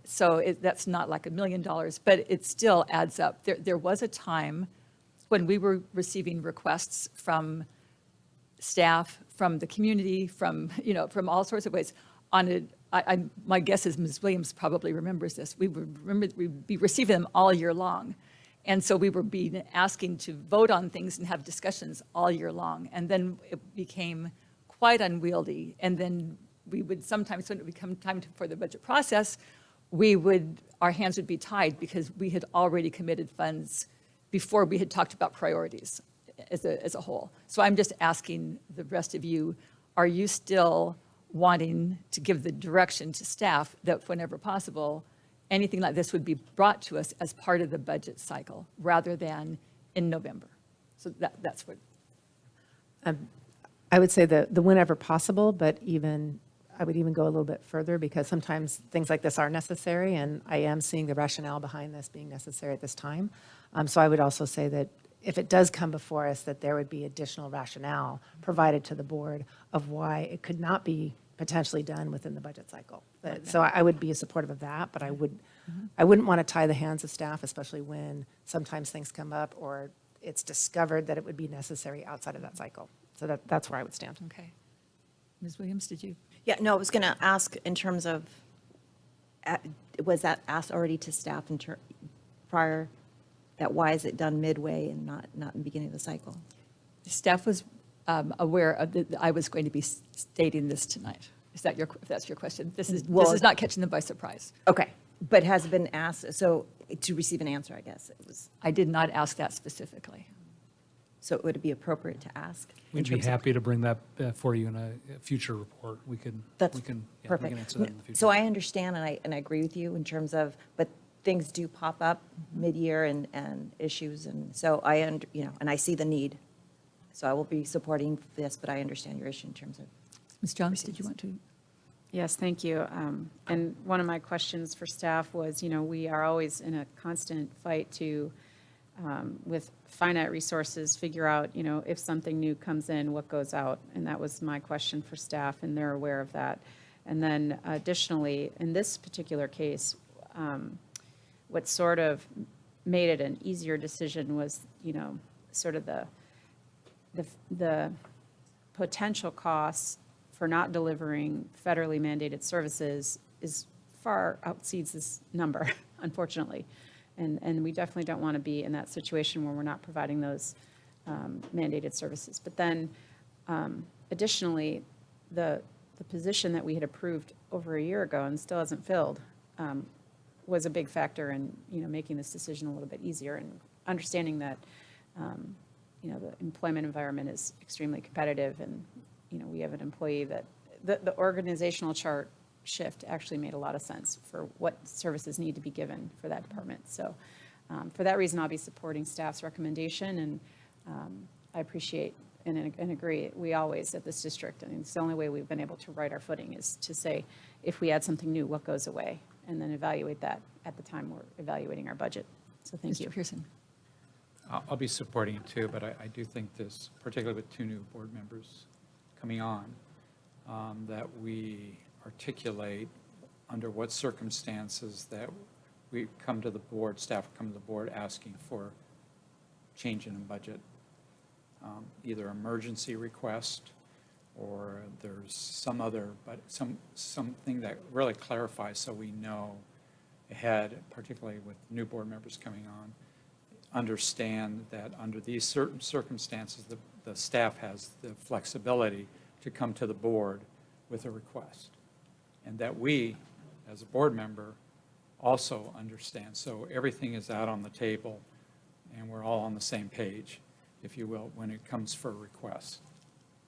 So that's not like $1 million, but it still adds up. There was a time when we were receiving requests from staff, from the community, from all sorts of ways. My guess is Ms. Williams probably remembers this. We'd be receiving them all year long. And so we were asking to vote on things and have discussions all year long. And then it became quite unwieldy. And then we would sometimes, when it would come time for the budget process, our hands would be tied because we had already committed funds before we had talked about priorities as a whole. So I'm just asking the rest of you, are you still wanting to give the direction to staff that whenever possible, anything like this would be brought to us as part of the budget cycle rather than in November? So that's what. I would say the whenever possible, but I would even go a little bit further, because sometimes things like this are necessary, and I am seeing the rationale behind this being necessary at this time. So I would also say that if it does come before us, that there would be additional rationale provided to the board of why it could not be potentially done within the budget cycle. So I would be supportive of that, but I wouldn't want to tie the hands of staff, especially when sometimes things come up or it's discovered that it would be necessary outside of that cycle. So that's where I would stand. Okay. Ms. Williams, did you? Yeah, no, I was going to ask in terms of, was that asked already to staff prior, that why is it done midway and not in the beginning of the cycle? Staff was aware of that I was going to be stating this tonight. If that's your question? This is not catching them by surprise. Okay, but has it been asked, so to receive an answer, I guess it was. I did not ask that specifically. So would it be appropriate to ask? We'd be happy to bring that for you in a future report. That's we can perfect. answer that in the future. So I understand and I agree with you in terms of, but things do pop up mid-year and issues, and so and I see the need. So I will be supporting this, but I understand your issue in terms of. Ms. Jones, did you want to? Yes, thank you. And one of my questions for staff was, we are always in a constant fight to, with finite resources, figure out, if something new comes in, what goes out. And that was my question for staff, and they're aware of that. And then additionally, in this particular case, what sort of made it an easier decision was, sort of the potential costs for not delivering federally mandated services is far exceeds this number, unfortunately. And we definitely don't want to be in that situation where we're not providing those mandated services. But then additionally, the position that we had approved over a year ago and still hasn't filled was a big factor in, making this decision a little bit easier, and understanding that, the employment environment is extremely competitive, and, we have an employee that the organizational chart shift actually made a lot of sense for what services need to be given for that department. So for that reason, I'll be supporting staff's recommendation, and I appreciate and agree, we always at this district, I mean, it's the only way we've been able to right our footing is to say, if we add something new, what goes away, and then evaluate that at the time we're evaluating our budget. So thank you. Mr. Pearson. I'll be supporting it too, but I do think this, particularly with 2 new board members coming on, that we articulate under what circumstances that we come to the board, staff come to the board asking for change in a budget, either emergency request or there's some other, but something that really clarifies so we know ahead, particularly with new board members coming on, understand that under these certain circumstances, the staff has the flexibility to come to the board with a request. And that we, as a board member, also understand. So everything is out on the table and we're all on the same page, if you will, when it comes for a request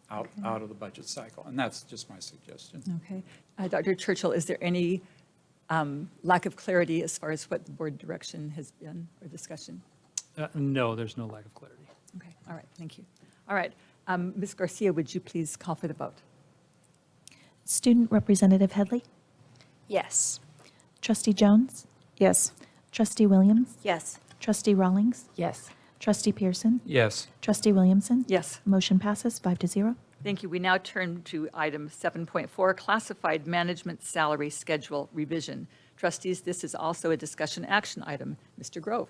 out of the budget cycle. And that's just my suggestion. Okay. Dr. Churchill, is there any lack of clarity as far as what the board direction has been or discussion? No, there's no lack of clarity. Okay, all right, thank you. All right, Ms. Garcia, would you please call for the vote? Student Representative Headley? Yes. Trustee Jones? Yes. Trustee Williams? Yes. Trustee Rawlings? Yes. Trustee Pearson? Yes. Trustee Williamson? Yes. Motion passes 5-0. Thank you. We now turn to item 7.4, classified management salary schedule revision. Trustees, this is also a discussion action item. Mr. Grove.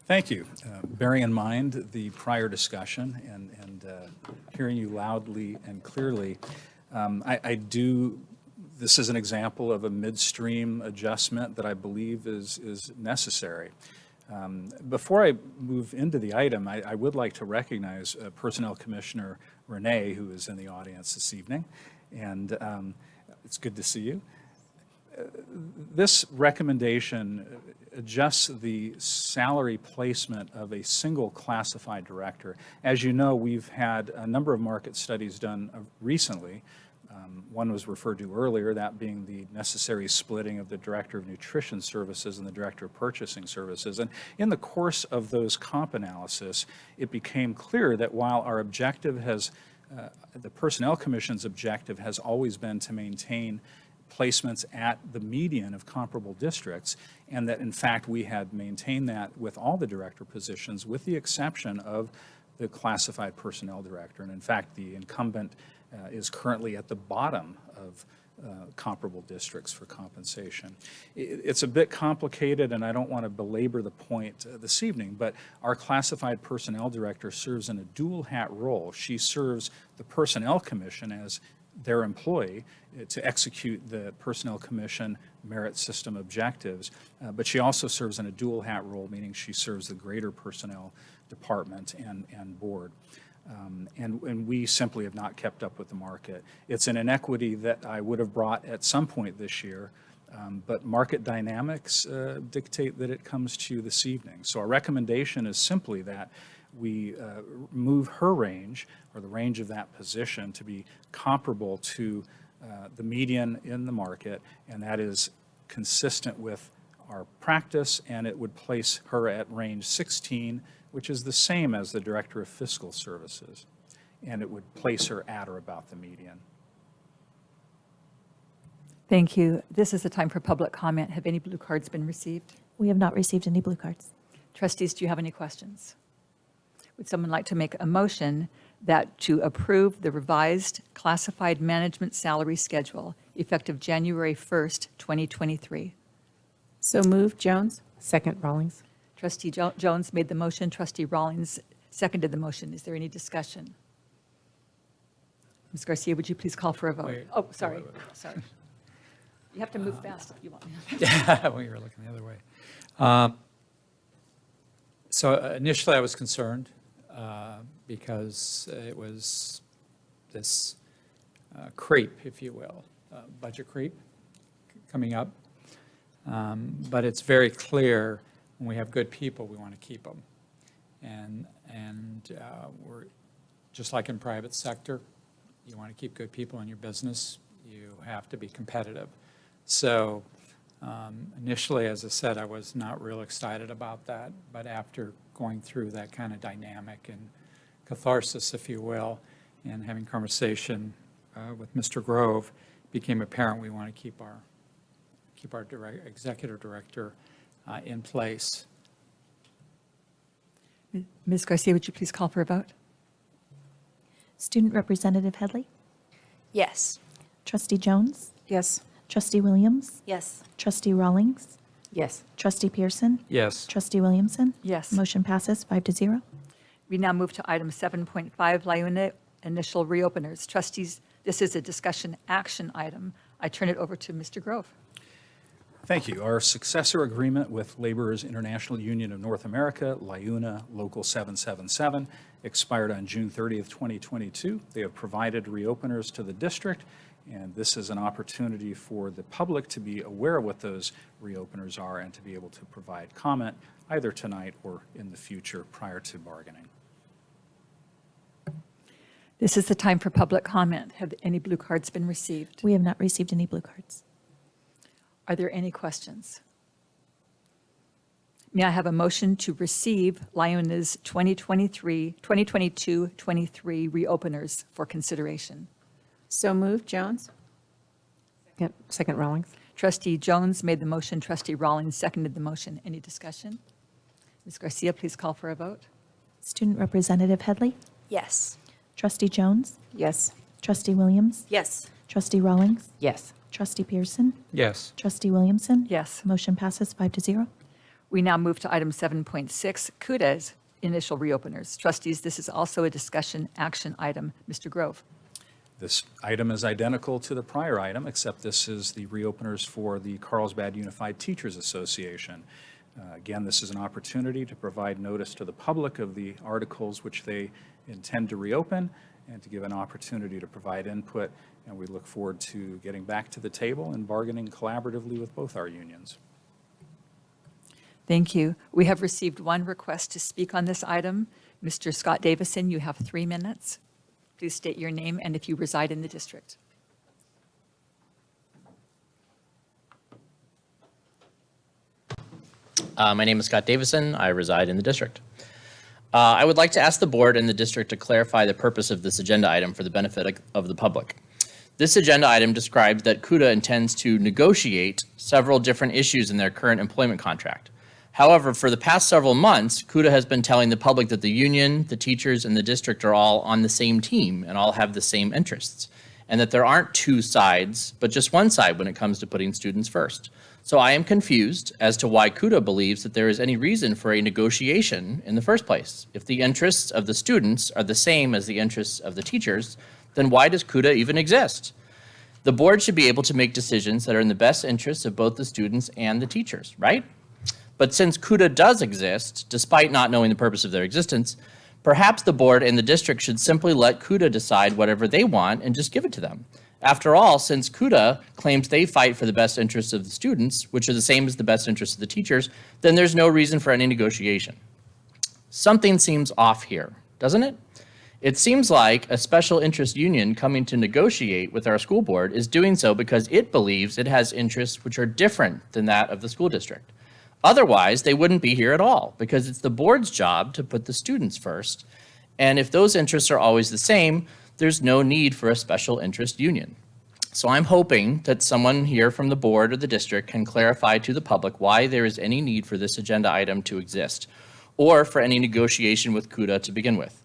Thank you. Bearing in mind the prior discussion and hearing you loudly and clearly, this is an example of a midstream adjustment that I believe is necessary. Before I move into the item, I would like to recognize Personnel Commissioner Renee, who is in the audience this evening, and it's good to see you. This recommendation adjusts the salary placement of a single classified director. As you know, we've had a number of market studies done recently. One was referred to earlier, that being the necessary splitting of the Director of Nutrition Services and the Director of Purchasing Services. And in the course of those comp analysis, it became clear that while our objective has, the Personnel Commission's objective has always been to maintain placements at the median of comparable districts, and that in fact we had maintained that with all the director positions with the exception of the classified personnel director. And in fact, the incumbent is currently at the bottom of comparable districts for compensation. It's a bit complicated, and I don't want to belabor the point this evening, but our classified personnel director serves in a dual hat role. She serves the Personnel Commission as their employee to execute the Personnel Commission merit system objectives, but she also serves in a dual hat role, meaning she serves the greater personnel department and board. And we simply have not kept up with the market. It's an inequity that I would have brought at some point this year, but market dynamics dictate that it comes to you this evening. So our recommendation is simply that we move her range, or the range of that position, to be comparable to the median in the market, and that is consistent with our practice, and it would place her at range 16, which is the same as the Director of Fiscal Services, and it would place her at or about the median. Thank you. This is the time for public comment. Have any blue cards been received? We have not received any blue cards. Trustees, do you have any questions? Would someone like to make a motion that to approve the revised classified management salary schedule effective January 1st, 2023? So moved, Jones? Second, Rawlings. Trustee Jones made the motion. Trustee Rawlings seconded the motion. Is there any discussion? Ms. Garcia, would you please call for a vote? Wait. Oh, sorry. Sorry. You have to move fast if you want. Yeah, we were looking the other way. So initially I was concerned because it was this creep, if you will, budget creep coming up. But it's very clear when we have good people, we want to keep them. And we're just like in private sector, you want to keep good people in your business, you have to be competitive. So initially, as I said, I was not real excited about that, but after going through that kind of dynamic and catharsis, if you will, and having conversation with Mr. Grove, became apparent we want to keep our executive director in place. Ms. Garcia, would you please call for a vote? Student Representative Headley, Yes. Trustee Jones, Yes. Trustee Williams, Yes. Trustee Rawlings, Yes. Trustee Pearson, Yes. Trustee Williamson. Yes. Motion passes 5-0. We now move to item 7.5, LIUNA initial reopeners. Trustees, this is a discussion action item. I turn it over to Mr. Grove. Thank you. Our successor agreement with Laborers International Union of North America, LIUNA Local 777, expired on June 30th, 2022. They have provided reopeners to the district, and this is an opportunity for the public to be aware of what those reopeners are and to be able to provide comment either tonight or in the future prior to bargaining. This is the time for public comment. Have any blue cards been received? We have not received any blue cards. Are there any questions? May I have a motion to receive LIUNA's 2022-23 reopeners for consideration? So moved, Jones? Second Rawlings. Trustee Jones made the motion. Trustee Rawlings seconded the motion. Any discussion? Ms. Garcia, please call for a vote. Student Representative Headley, Yes. Trustee Jones, Yes. Trustee Williams, Yes. Trustee Rawlings, Yes. Trustee Pearson, Yes. Trustee Williamson. Yes. Motion passes 5-0. We now move to item 7.6, CUDA's initial reopeners. Trustees, this is also a discussion action item. Mr. Grove. This item is identical to the prior item, except this is the reopeners for the Carlsbad Unified Teachers Association. Again, this is an opportunity to provide notice to the public of the articles which they intend to reopen and to give an opportunity to provide input. And we look forward to getting back to the table and bargaining collaboratively with both our unions. Thank you. We have received one request to speak on this item. Mr. Scott Davison, you have 3 minutes. Please state your name and if you reside in the district. My name is Scott Davison. I reside in the district. I would like to ask the board and the district to clarify the purpose of this agenda item for the benefit of the public. This agenda item describes that CUDA intends to negotiate several different issues in their current employment contract. However, for the past several months, CUDA has been telling the public that the union, the teachers, and the district are all on the same team and all have the same interests, and that there aren't two sides, but just one side when it comes to putting students first. So I am confused as to why CUDA believes that there is any reason for a negotiation in the first place. If the interests of the students are the same as the interests of the teachers, then why does CUDA even exist? The board should be able to make decisions that are in the best interests of both the students and the teachers, right? But since CUDA does exist, despite not knowing the purpose of their existence, perhaps the board and the district should simply let CUDA decide whatever they want and just give it to them. After all, since CUDA claims they fight for the best interests of the students, which are the same as the best interests of the teachers, then there's no reason for any negotiation. Something seems off here, doesn't it? It seems like a special interest union coming to negotiate with our school board is doing so because it believes it has interests which are different than that of the school district. Otherwise, they wouldn't be here at all because it's the board's job to put the students first. And if those interests are always the same, there's no need for a special interest union. So I'm hoping that someone here from the board or the district can clarify to the public why there is any need for this agenda item to exist, or for any negotiation with CUDA to begin with.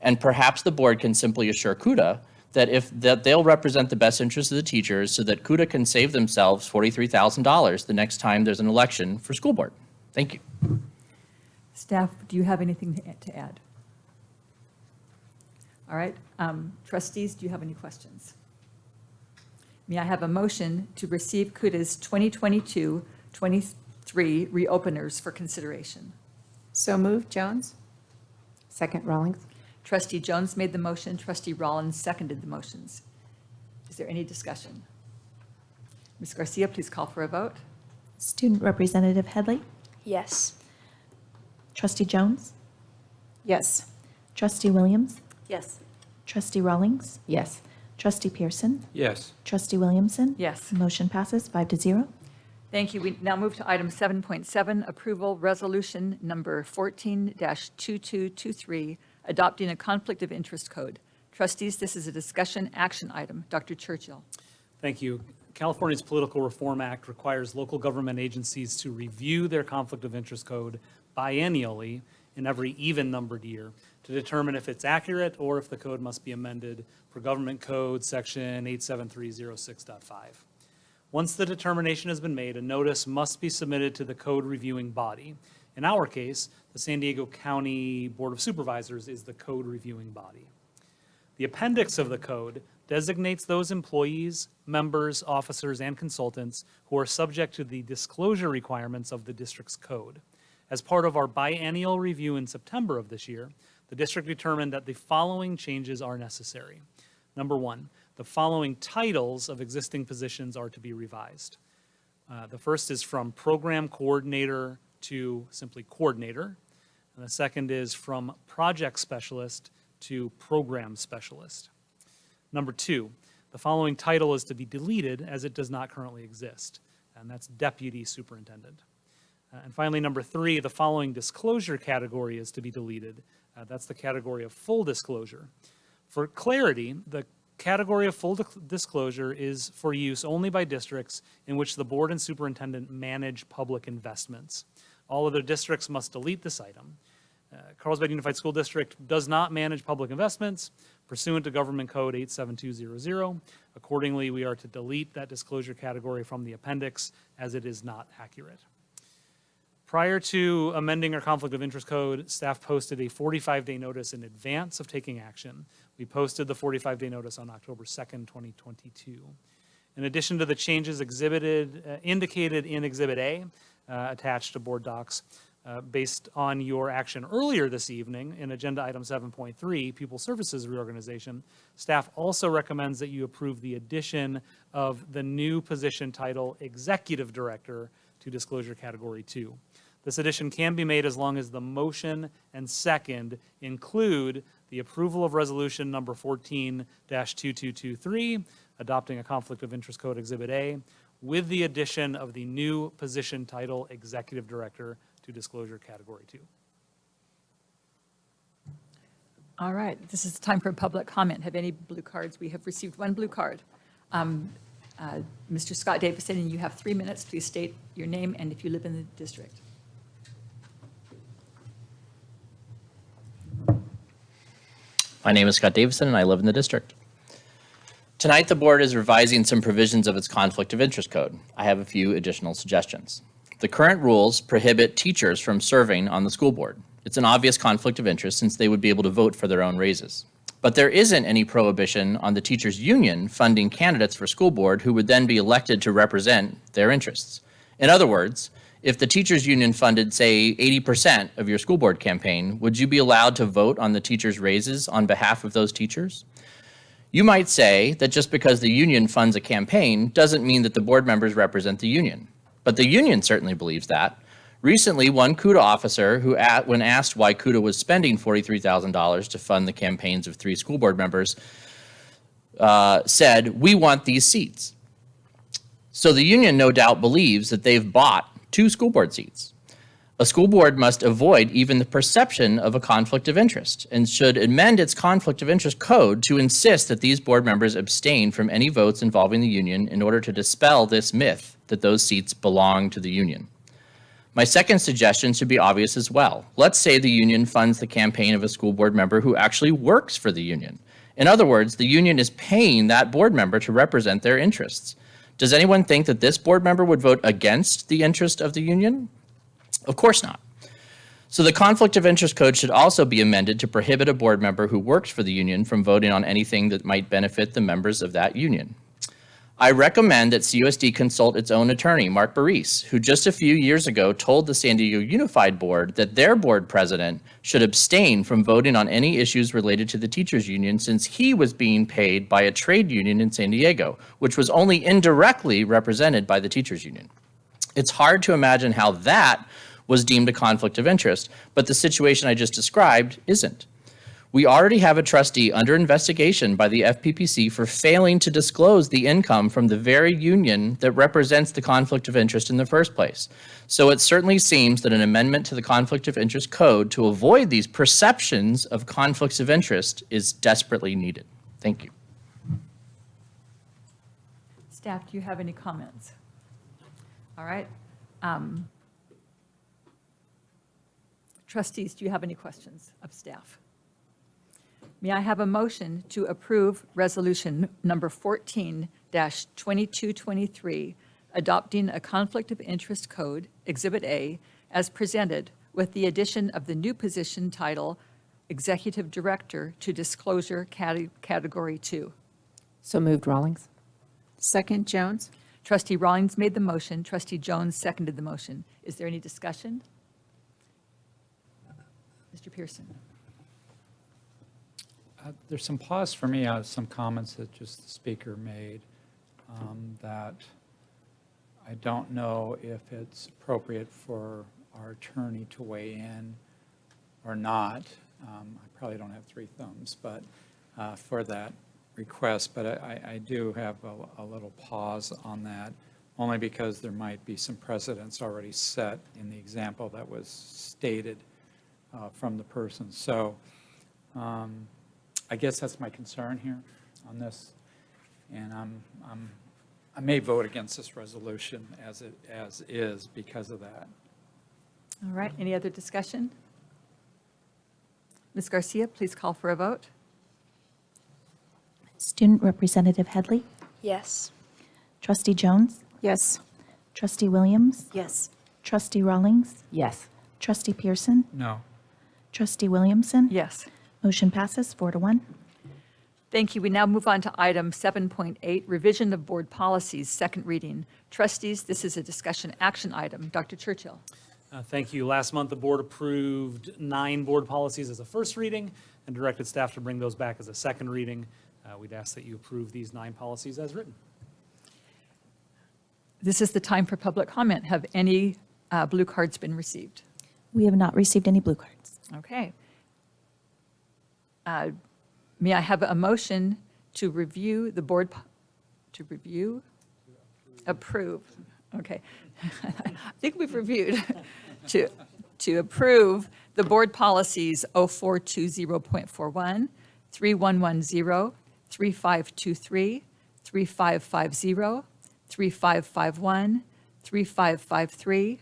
And perhaps the board can simply assure CUDA that they'll represent the best interests of the teachers so that CUDA can save themselves $43,000 the next time there's an election for school board. Thank you. Staff, do you have anything to add? All right. Trustees, do you have any questions? May I have a motion to receive CUDA's 2022-23 reopeners for consideration? So moved, Jones? Second Rawlings. Trustee Jones made the motion. Trustee Rollins seconded the motions. Is there any discussion? Ms. Garcia, please call for a vote. Student Representative Headley, Yes. Trustee Jones, Yes. Trustee Williams, Yes. Trustee Rawlings, Yes. Trustee Pearson, Yes. Trustee Williamson. Yes. Motion passes 5-0. Thank you. We now move to item 7.7, approval resolution number 14-2223, adopting a conflict of interest code. Trustees, this is a discussion action item. Dr. Churchill. Thank you. California's Political Reform Act requires local government agencies to review their conflict of interest code biennially in every even-numbered year to determine if it's accurate or if the code must be amended per Government Code Section 87306.5. Once the determination has been made, a notice must be submitted to the code reviewing body. In our case, the San Diego County Board of Supervisors is the code reviewing body. The appendix of the code designates those employees, members, officers, and consultants who are subject to the disclosure requirements of the district's code. As part of our biennial review in September of this year, the district determined that the following changes are necessary. Number one, the following titles of existing positions are to be revised. The first is from program coordinator to simply coordinator. And the second is from project specialist to program specialist. Number two, the following title is to be deleted as it does not currently exist, and that's deputy superintendent. And finally, number three, the following disclosure category is to be deleted. That's the category of full disclosure. For clarity, the category of full disclosure is for use only by districts in which the board and superintendent manage public investments. All other districts must delete this item. Carlsbad Unified School District does not manage public investments pursuant to Government Code 87200. Accordingly, we are to delete that disclosure category from the appendix as it is not accurate. Prior to amending our conflict of interest code, staff posted a 45-day notice in advance of taking action. We posted the 45-day notice on October 2nd, 2022. In addition to the changes indicated in Exhibit A, attached to board docs, based on your action earlier this evening in Agenda Item 7.3, Pupil Services Reorganization, staff also recommends that you approve the addition of the new position title Executive Director to Disclosure Category 2. This addition can be made as long as the motion and second include the approval of Resolution Number 14-2223, adopting a Conflict of Interest Code Exhibit A, with the addition of the new position title Executive Director to Disclosure Category 2. All right, this is time for public comment. Have any blue cards? We have received one blue card. Mr. Scott Davison, and you have 3 minutes. Please state your name and if you live in the district. My name is Scott Davison, and I live in the district. Tonight, the board is revising some provisions of its conflict of interest code. I have a few additional suggestions. The current rules prohibit teachers from serving on the school board. It's an obvious conflict of interest since they would be able to vote for their own raises. But there isn't any prohibition on the teachers' union funding candidates for school board who would then be elected to represent their interests. In other words, if the teachers' union funded, say, 80% of your school board campaign, would you be allowed to vote on the teachers' raises on behalf of those teachers? You might say that just because the union funds a campaign doesn't mean that the board members represent the union. But the union certainly believes that. Recently, one CUDA officer who, when asked why CUDA was spending $43,000 to fund the campaigns of 3 school board members, said, "We want these seats." So the union no doubt believes that they've bought 2 school board seats. A school board must avoid even the perception of a conflict of interest and should amend its conflict of interest code to insist that these board members abstain from any votes involving the union in order to dispel this myth that those seats belong to the union. My second suggestion should be obvious as well. Let's say the union funds the campaign of a school board member who actually works for the union. In other words, the union is paying that board member to represent their interests. Does anyone think that this board member would vote against the interest of the union? Of course not. So the conflict of interest code should also be amended to prohibit a board member who works for the union from voting on anything that might benefit the members of that union. I recommend that CUSD consult its own attorney, Mark Baris, who just a few years ago told the San Diego Unified Board that their board president should abstain from voting on any issues related to the teachers union since he was being paid by a trade union in San Diego, which was only indirectly represented by the teachers union. It's hard to imagine how that was deemed a conflict of interest, but the situation I just described isn't. We already have a trustee under investigation by the FPPC for failing to disclose the income from the very union that represents the conflict of interest in the first place. So it certainly seems that an amendment to the conflict of interest code to avoid these perceptions of conflicts of interest is desperately needed. Thank you. Staff, do you have any comments? All right. Trustees, do you have any questions of staff? May I have a motion to approve Resolution Number 14-2223, adopting a Conflict of Interest Code, Exhibit A, as presented, with the addition of the new position title, Executive Director, to Disclosure Category 2? So moved, Rawlings. Second, Jones. Trustee Rawlings made the motion. Trustee Jones seconded the motion. Is there any discussion? Mr. Pearson. There's some pause for me out of some comments that just the speaker made, that I don't know if it's appropriate for our attorney to weigh in or not. I probably don't have three thumbs, but for that request, but I do have a little pause on that, only because there might be some precedents already set in the example that was stated from the person. So I guess that's my concern here on this, and I may vote against this resolution as is because of that. All right, any other discussion? Ms. Garcia, please call for a vote. Student Representative Headley, Yes. Trustee Jones, Yes. Trustee Williams, Yes. Trustee Rawlings, Yes. Trustee Pearson, No. Trustee Williamson. Yes. Motion passes 4-1. Thank you. We now move on to item 7.8, revision of board policies, second reading. Trustees, this is a discussion action item. Dr. Churchill. Thank you. Last month, the board approved 9 board policies as a first reading and directed staff to bring those back as a second reading. We'd ask that you approve these 9 policies as written. This is the time for public comment. Have any blue cards been received? We have not received any blue cards. Okay. May I have a motion to review the board, approve, okay. I think we've reviewed, to approve the board policies 0420.41, 3110, 3523, 3550, 3551, 3553,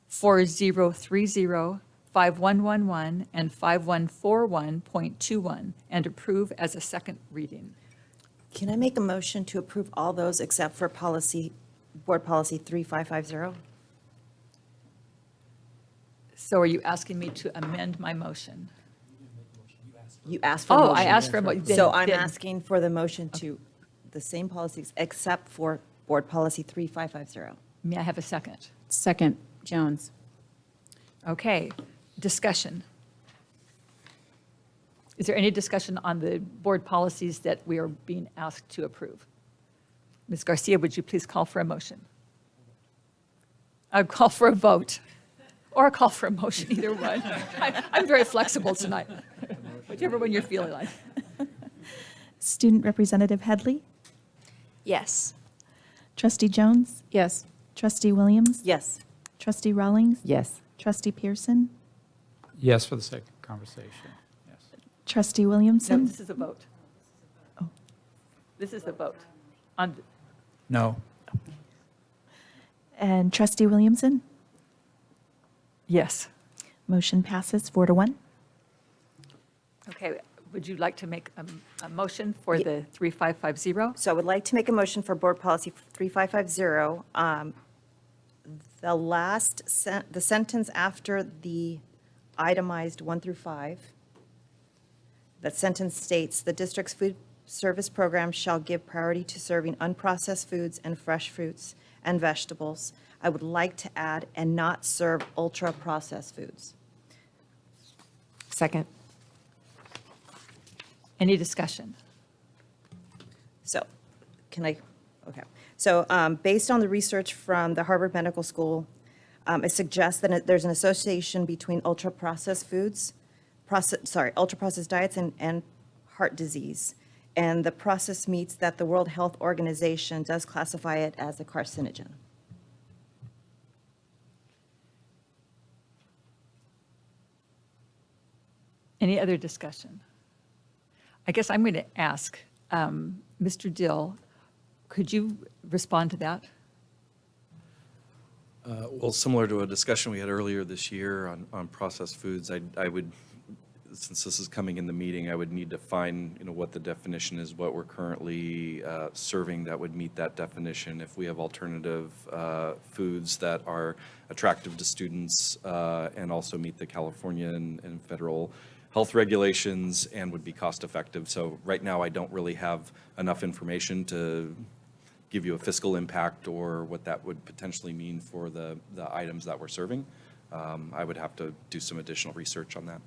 4030, 5111, and 5141.21, and approve as a second reading. Can I make a motion to approve all those except for Board Policy 3550? So are you asking me to amend my motion? You asked for a motion. Oh, I asked for a motion. So I'm asking for the motion to the same policies except for Board Policy 3550. May I have a second? Second, Jones. Okay, discussion. Is there any discussion on the board policies that we are being asked to approve? Ms. Garcia, would you please call for a motion? I'd call for a vote, or a call for a motion, either one. I'm very flexible tonight, whichever one you're feeling like. Student Representative Headley, Yes. Trustee Jones, Yes. Trustee Williams, Yes. Trustee Rawlings, Yes. Trustee Pearson, Yes, for the sake of conversation, yes. Trustee No, Williamson. this is a vote. Oh. This is the vote. On, No. And Trustee Williamson. yes. Motion passes 4-1. Okay, would you like to make a motion for the 3550? So I would like to make a motion for Board Policy 3550. The sentence after the itemized 1 through 5, that sentence states, "The district's food service program shall give priority to serving unprocessed foods and fresh fruits and vegetables." I would like to add, "and not serve ultra-processed foods." Second. Any discussion? So, okay. So based on the research from the Harvard Medical School, it suggests that there's an association between ultra-processed foods, ultra-processed diets and heart disease. And the processed meats that the World Health Organization does classify it as a carcinogen. Any other discussion? I guess I'm going to ask, Mr. Dill, could you respond to that? Well, similar to a discussion we had earlier this year on processed foods, I would, since this is coming in the meeting, I would need to find, what the definition is, what we're currently serving that would meet that definition. If we have alternative foods that are attractive to students and also meet the California and federal health regulations and would be cost effective. So right now, I don't really have enough information to give you a fiscal impact or what that would potentially mean for the items that we're serving. I would have to do some additional research on that.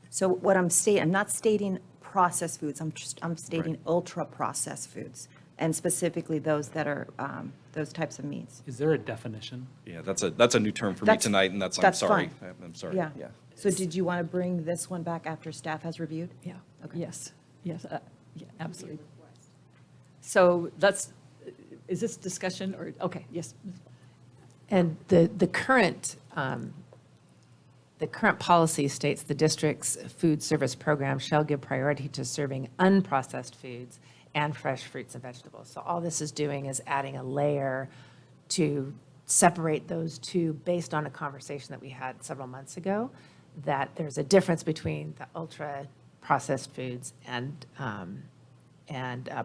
So what I'm not stating processed foods, I'm stating ultra-processed foods, and specifically those that are, those types of meats. Is there a definition? Yeah, that's a new term for me tonight, and I'm sorry. Fine. I'm sorry. Yeah. So did you want to bring this one back after staff has reviewed? Yeah, Okay. yes, yeah, absolutely. So is this discussion or, okay, yes. And the current policy states the district's food service program shall give priority to serving unprocessed foods and fresh fruits and vegetables. So all this is doing is adding a layer to separate those two based on a conversation that we had several months ago, that there's a difference between the ultra-processed foods and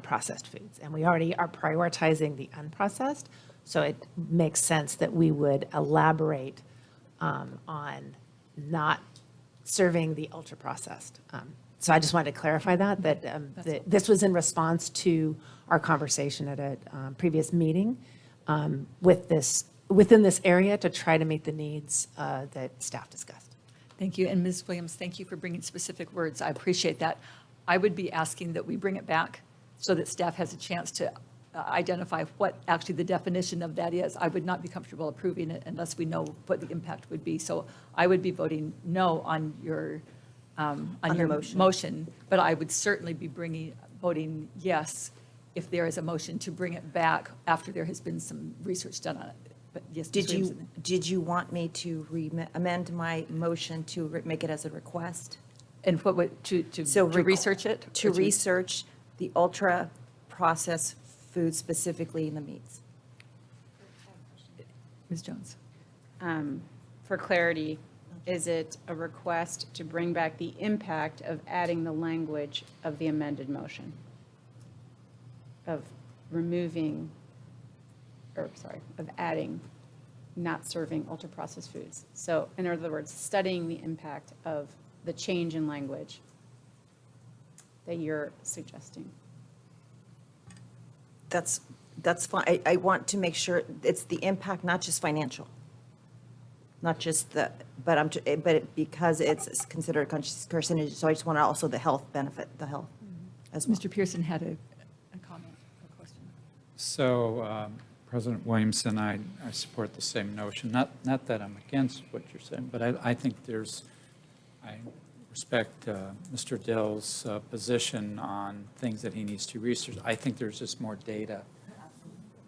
processed foods. And we already are prioritizing the unprocessed, so it makes sense that we would elaborate on not serving the ultra-processed. So I just wanted to clarify that this was in response to our conversation at a previous meeting within this area to try to meet the needs that staff discussed. Thank you. And Ms. Williams, thank you for bringing specific words. I appreciate that. I would be asking that we bring it back so that staff has a chance to identify what actually the definition of that is. I would not be comfortable approving it unless we know what the impact would be. So I would be voting no on your motion, but I would certainly be voting yes if there is a motion to bring it back after there has been some research done on it. But yes, Ms. Williams. Did you want me to amend my motion to make it as a request? And what would, to research it? To research the ultra-processed foods, specifically in the meats. Ms. Jones. For clarity, is it a request to bring back the impact of adding the language of the amended motion? Of removing, of adding, not serving ultra-processed foods. So in other words, studying the impact of the change in language that you're suggesting. That's fine. I want to make sure it's the impact, not just financial. Not just because it's considered a carcinogen, so I just want to also the health benefit, the health as well. Mr. Pearson had a comment, a question. So President Williamson, I support the same notion. Not that I'm against what you're saying, but I think I respect Mr. Dill's position on things that he needs to research. I think there's just more data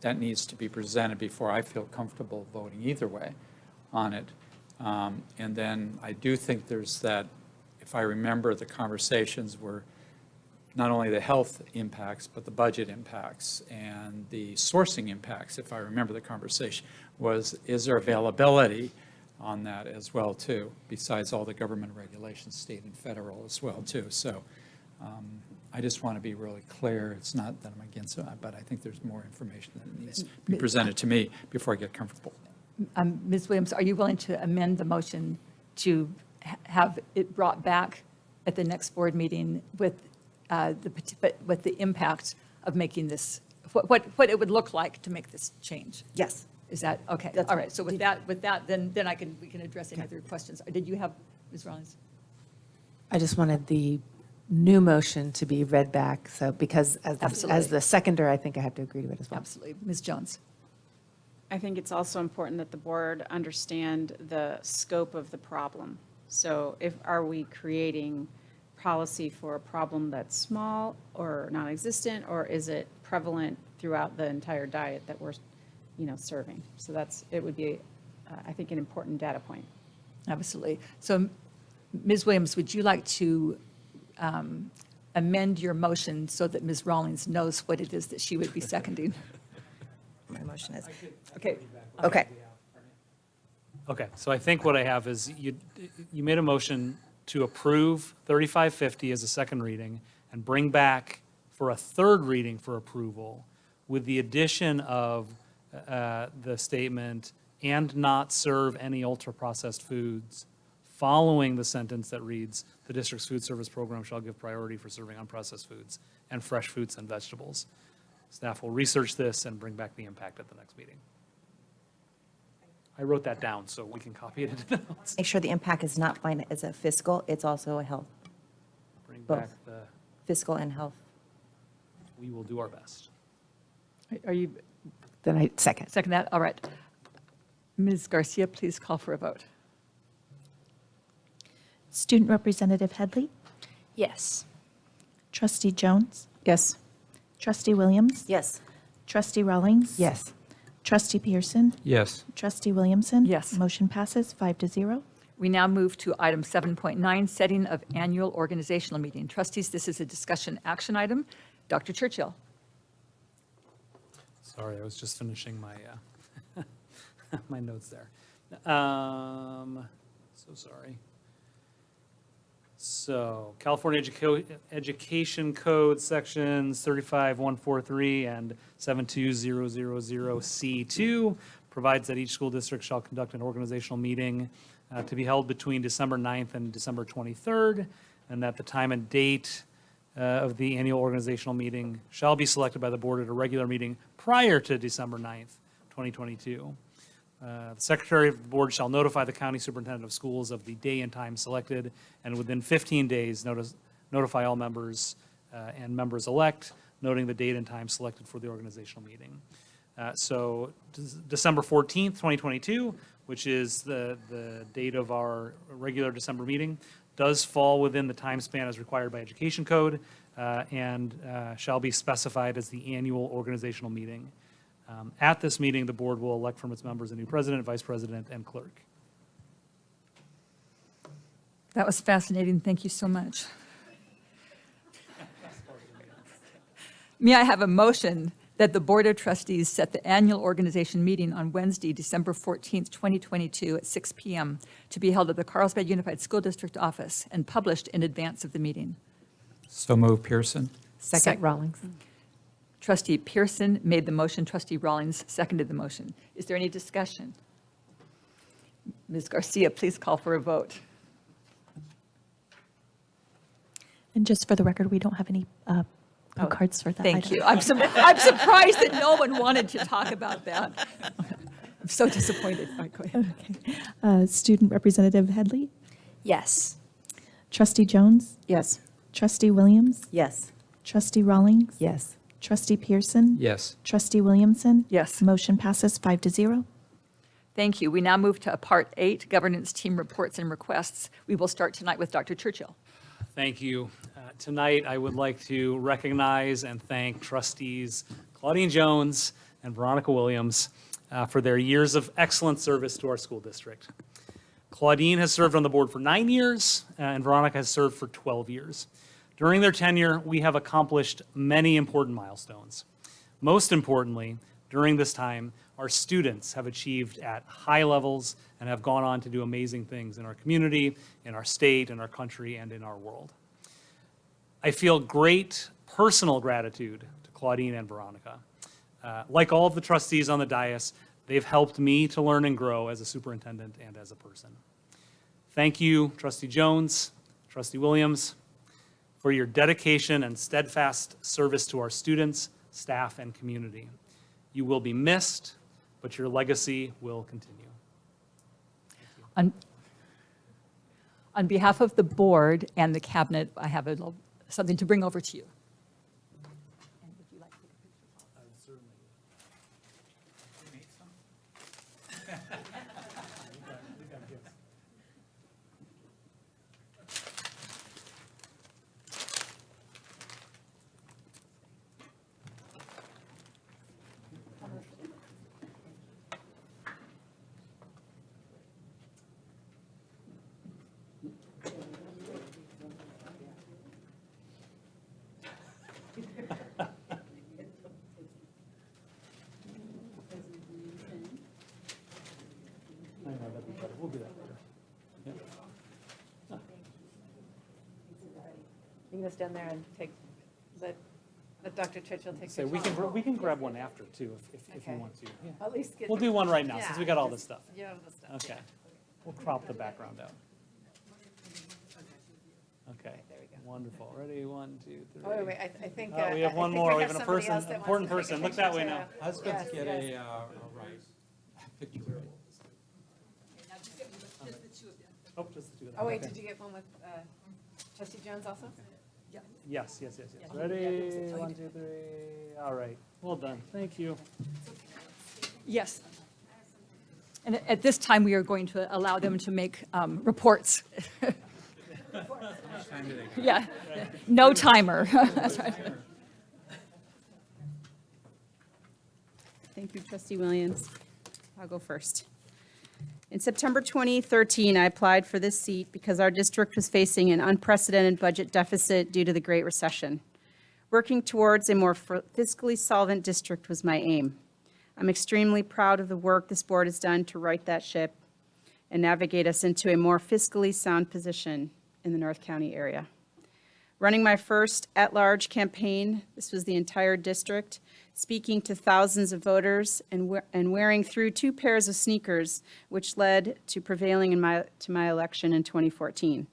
that needs to be presented before I feel comfortable voting either way on it. And then I do think there's that, if I remember, the conversations were not only the health impacts, but the budget impacts and the sourcing impacts, if I remember the conversation, is there availability on that as well, too, besides all the government regulations, state and federal as well, too. So I just want to be really clear. It's not that I'm against it, but I think there's more information that needs to be presented to me before I get comfortable. Ms. Williams, are you willing to amend the motion to have it brought back at the next board meeting with the impact of making this, what it would look like to make this change? Yes. Is that, okay, all right. So with that, then we can address any other questions. Did you have, Ms. Rollins? I just wanted the new motion to be read back, so because as the seconder, I think I have to agree to it as well. Absolutely. Ms. Jones? I think it's also important that the board understand the scope of the problem. So are we creating policy for a problem that's small or non-existent, or is it prevalent throughout the entire diet that we're serving? So it would be, I think, an important data point. Absolutely. So, Ms. Williams, would you like to amend your motion so that Ms. Rawlings knows what it is that she would be seconding? My motion is, Okay, Okay. Okay, so I think what I have is you made a motion to approve 3550 as a second reading and bring back for a third reading for approval with the addition of the statement, "and not serve any ultra-processed foods," following the sentence that reads, "The district's food service program shall give priority for serving unprocessed foods and fresh fruits and vegetables." Staff will research this and bring back the impact at the next meeting. I wrote that down, so we can copy it into the notes. Make sure the impact is not fine as a fiscal, it's also a health, Bring both. back the, fiscal and health. we will do our best. Are you, Then I second. second that? All right. Ms. Garcia, please call for a vote. Student Representative Headley, Yes. Trustee Jones, Yes. Trustee Williams, Yes. Trustee Rawlings. Yes. Trustee Pearson, Yes. Trustee Williamson. Yes. Motion passes 5-0. We now move to item 7.9, setting of annual organizational meeting. Trustees, this is a discussion action item. Dr. Churchill. Sorry, I was just finishing my, my notes there. So sorry. So California Education Code sections 35143 and 72000C2 provides that each school district shall conduct an organizational meeting to be held between December 9th and December 23rd, and that the time and date of the annual organizational meeting shall be selected by the board at a regular meeting prior to December 9th, 2022. The Secretary of the Board shall notify the County Superintendent of Schools of the day and time selected, and within 15 days, notify all members and members-elect, noting the date and time selected for the organizational meeting. So December 14th, 2022, which is the date of our regular December meeting, does fall within the time span as required by Education Code and shall be specified as the annual organizational meeting. At this meeting, the board will elect from its members a new president, vice president, and clerk. That was fascinating. Thank you so much. May I have a motion that the Board of Trustees set the annual organization meeting on Wednesday, December 14th, 2022 at 6 p.m. to be held at the Carlsbad Unified School District office and published in advance of the meeting? So move, Pearson. Second, Rawlings. Trustee Pearson made the motion. Trustee Rawlings seconded the motion. Is there any discussion? Ms. Garcia, please call for a vote. And just for the record, we don't have any cards for that Thank item. you. I'm surprised that no one wanted to talk about that. I'm so disappointed. All right, go ahead. Okay. Student Representative Headley, Yes. Trustee Jones, Yes. Trustee Williams, Yes. Trustee Rawlings, Yes. Trustee Pearson, Yes. Trustee Williamson. Yes. Motion passes 5-0. Thank you. We now move to Part 8, Governance Team Reports and Requests. We will start tonight with Dr. Churchill. Thank you. Tonight, I would like to recognize and thank trustees Claudine Jones and Veronica Williams for their years of excellent service to our school district. Claudine has served on the board for 9 years, and Veronica has served for 12 years. During their tenure, we have accomplished many important milestones. Most importantly, during this time, our students have achieved at high levels and have gone on to do amazing things in our community, in our state, in our country, and in our world. I feel great personal gratitude to Claudine and Veronica. Like all of the trustees on the dais, they've helped me to learn and grow as a superintendent and as a person. Thank you, Trustee Jones, Trustee Williams, for your dedication and steadfast service to our students, staff, and community. You will be missed, but your legacy will continue. On behalf of the board and the cabinet, I have something to bring over to you. And would you like to take a picture? bring this down there and let Dr. Churchill take So control. we can grab one after too, if you Okay. want to. Yeah. At least get We'll the- do one right now, since we got all this just- stuff. you have the stuff. Okay. We'll crop the background out. Okay. There we go. Wonderful. Ready? 1, 2, 3. Oh, wait, I think. Oh, we have one more. We have an important person. Look that way now. I was going to get a right picture. Oh, just the two of them. Oh, wait, Okay. did you get one with Trustee Jones also? Yes. Ready? 1, 2, 3. All right. Well done. Thank you. Yes. And at this time, we are going to allow them to make reports. Yeah, no timer. That's right. Thank you, Trustee Williams. I'll go first. In September 2013, I applied for this seat because our district was facing an unprecedented budget deficit due to the Great Recession. Working towards a more fiscally solvent district was my aim. I'm extremely proud of the work this board has done to right that ship and navigate us into a more fiscally sound position in the North County area. Running my first at-large campaign, this was the entire district, speaking to thousands of voters and wearing through 2 pairs of sneakers, which led to prevailing to my election in 2014.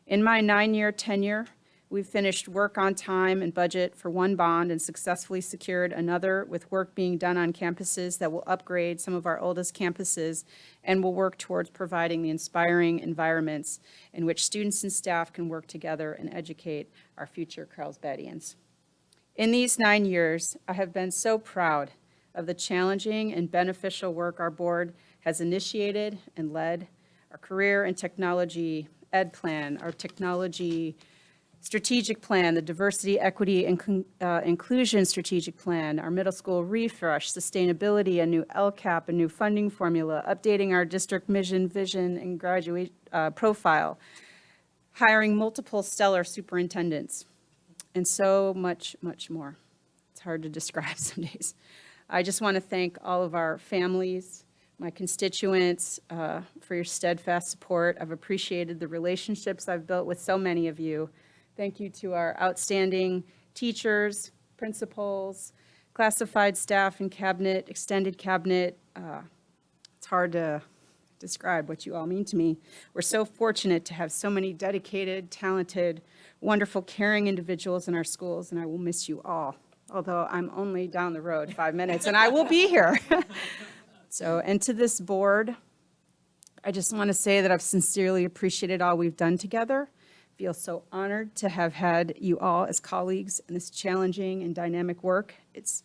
In my 9-year tenure, we've finished work on time and budget for 1 bond and successfully secured another, with work being done on campuses that will upgrade some of our oldest campuses and will work towards providing the inspiring environments in which students and staff can work together and educate our future Carlsbadians. In these 9 years, I have been so proud of the challenging and beneficial work our board has initiated and led, our career and technology ed plan, our technology strategic plan, the diversity, equity, and inclusion strategic plan, our middle school refresh, sustainability, a new LCAP, a new funding formula, updating our district mission, vision, and graduate profile, hiring multiple stellar superintendents, and so much, much more. It's hard to describe some days. I just want to thank all of our families, my constituents, for your steadfast support. I've appreciated the relationships I've built with so many of you. Thank you to our outstanding teachers, principals, classified staff and cabinet, extended cabinet. It's hard to describe what you all mean to me. We're so fortunate to have so many dedicated, talented, wonderful, caring individuals in our schools, and I will miss you all, although I'm only down the road 5 minutes, and I will be here. And to this board, I just want to say that I've sincerely appreciated all we've done together. Feel so honored to have had you all as colleagues in this challenging and dynamic work. It's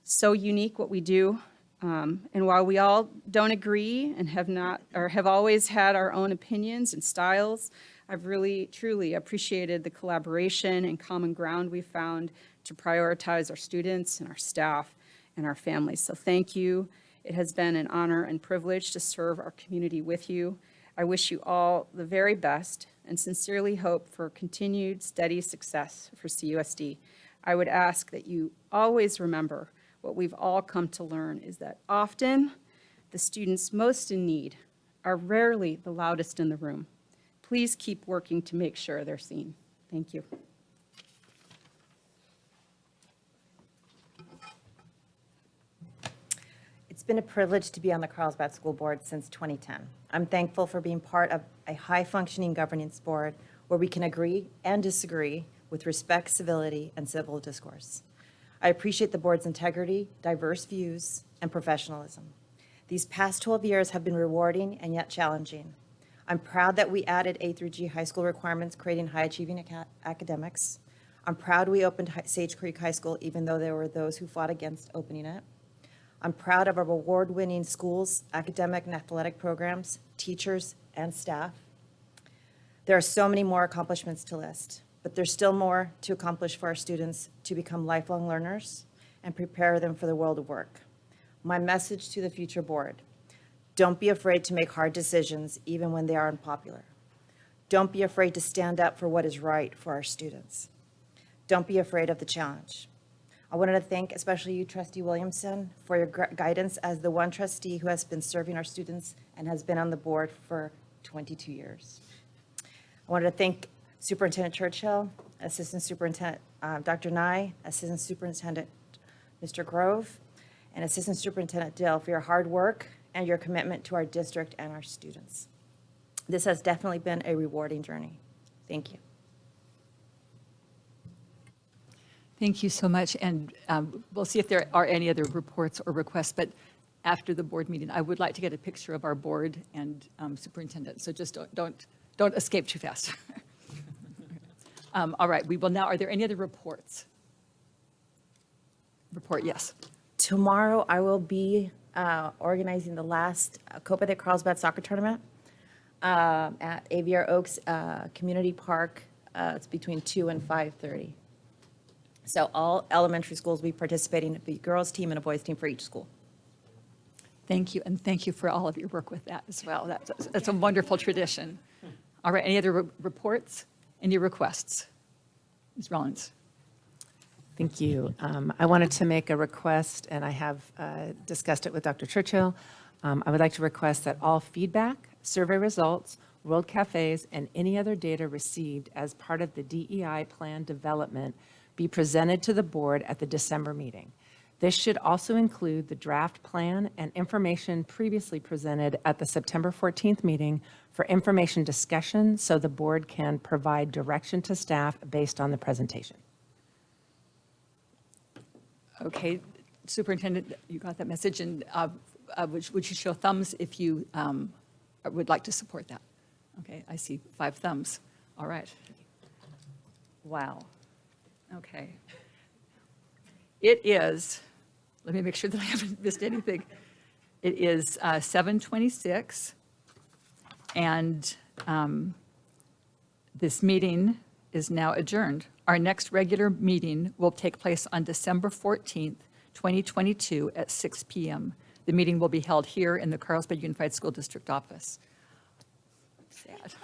so unique what we do. And while we all don't agree and have always had our own opinions and styles, I've really, truly appreciated the collaboration and common ground we found to prioritize our students and our staff and our families. So thank you. It has been an honor and privilege to serve our community with you. I wish you all the very best and sincerely hope for continued steady success for CUSD. I would ask that you always remember what we've all come to learn is that often the students most in need are rarely the loudest in the room. Please keep working to make sure they're seen. Thank you. It's been a privilege to be on the Carlsbad School Board since 2010. I'm thankful for being part of a high-functioning governance board where we can agree and disagree with respect, civility, and civil discourse. I appreciate the board's integrity, diverse views, and professionalism. These past 12 years have been rewarding and yet challenging. I'm proud that we added A through G high school requirements, creating high-achieving academics. I'm proud we opened Sage Creek High School, even though there were those who fought against opening it. I'm proud of our award-winning schools, academic and athletic programs, teachers, and staff. There are so many more accomplishments to list, but there's still more to accomplish for our students to become lifelong learners and prepare them for the world of work. My message to the future board: don't be afraid to make hard decisions even when they are unpopular. Don't be afraid to stand up for what is right for our students. Don't be afraid of the challenge. I wanted to thank especially you, Trustee Williamson, for your guidance as the one trustee who has been serving our students and has been on the board for 22 years. I wanted to thank Superintendent Churchill, Assistant Superintendent Dr. Nye, Assistant Superintendent Mr. Grove, and Assistant Superintendent Dill for your hard work and your commitment to our district and our students. This has definitely been a rewarding journey. Thank you. Thank you so much, and we'll see if there are any other reports or requests, but after the board meeting, I would like to get a picture of our board and superintendent, so just don't escape too fast. All right, we will now, are there any other reports? Report, yes. Tomorrow, I will be organizing the last Copa de Carlsbad soccer tournament at AVR Oaks Community Park. It's between 2 and 5:30. So all elementary schools will be participating. It'll be a girls' team and a boys' team for each school. Thank you, and thank you for all of your work with that as well. That's a wonderful tradition. All right, any other reports? Any requests? Ms. Rollins? Thank you. I wanted to make a request, and I have discussed it with Dr. Churchill. I would like to request that all feedback, survey results, World Cafes, and any other data received as part of the DEI plan development be presented to the board at the December meeting. This should also include the draft plan and information previously presented at the September 14th meeting for information discussion so the board can provide direction to staff based on the presentation. Okay, Superintendent, you got that message, and would you show thumbs if you would like to support that? Okay, I see 5 thumbs. All right. Wow. Okay. It is, let me make sure that I haven't missed anything. It is 7:26, and this meeting is now adjourned. Our next regular meeting will take place on December 14th, 2022 at 6 p.m. The meeting will be held here in the Carlsbad Unified School District office. Sad.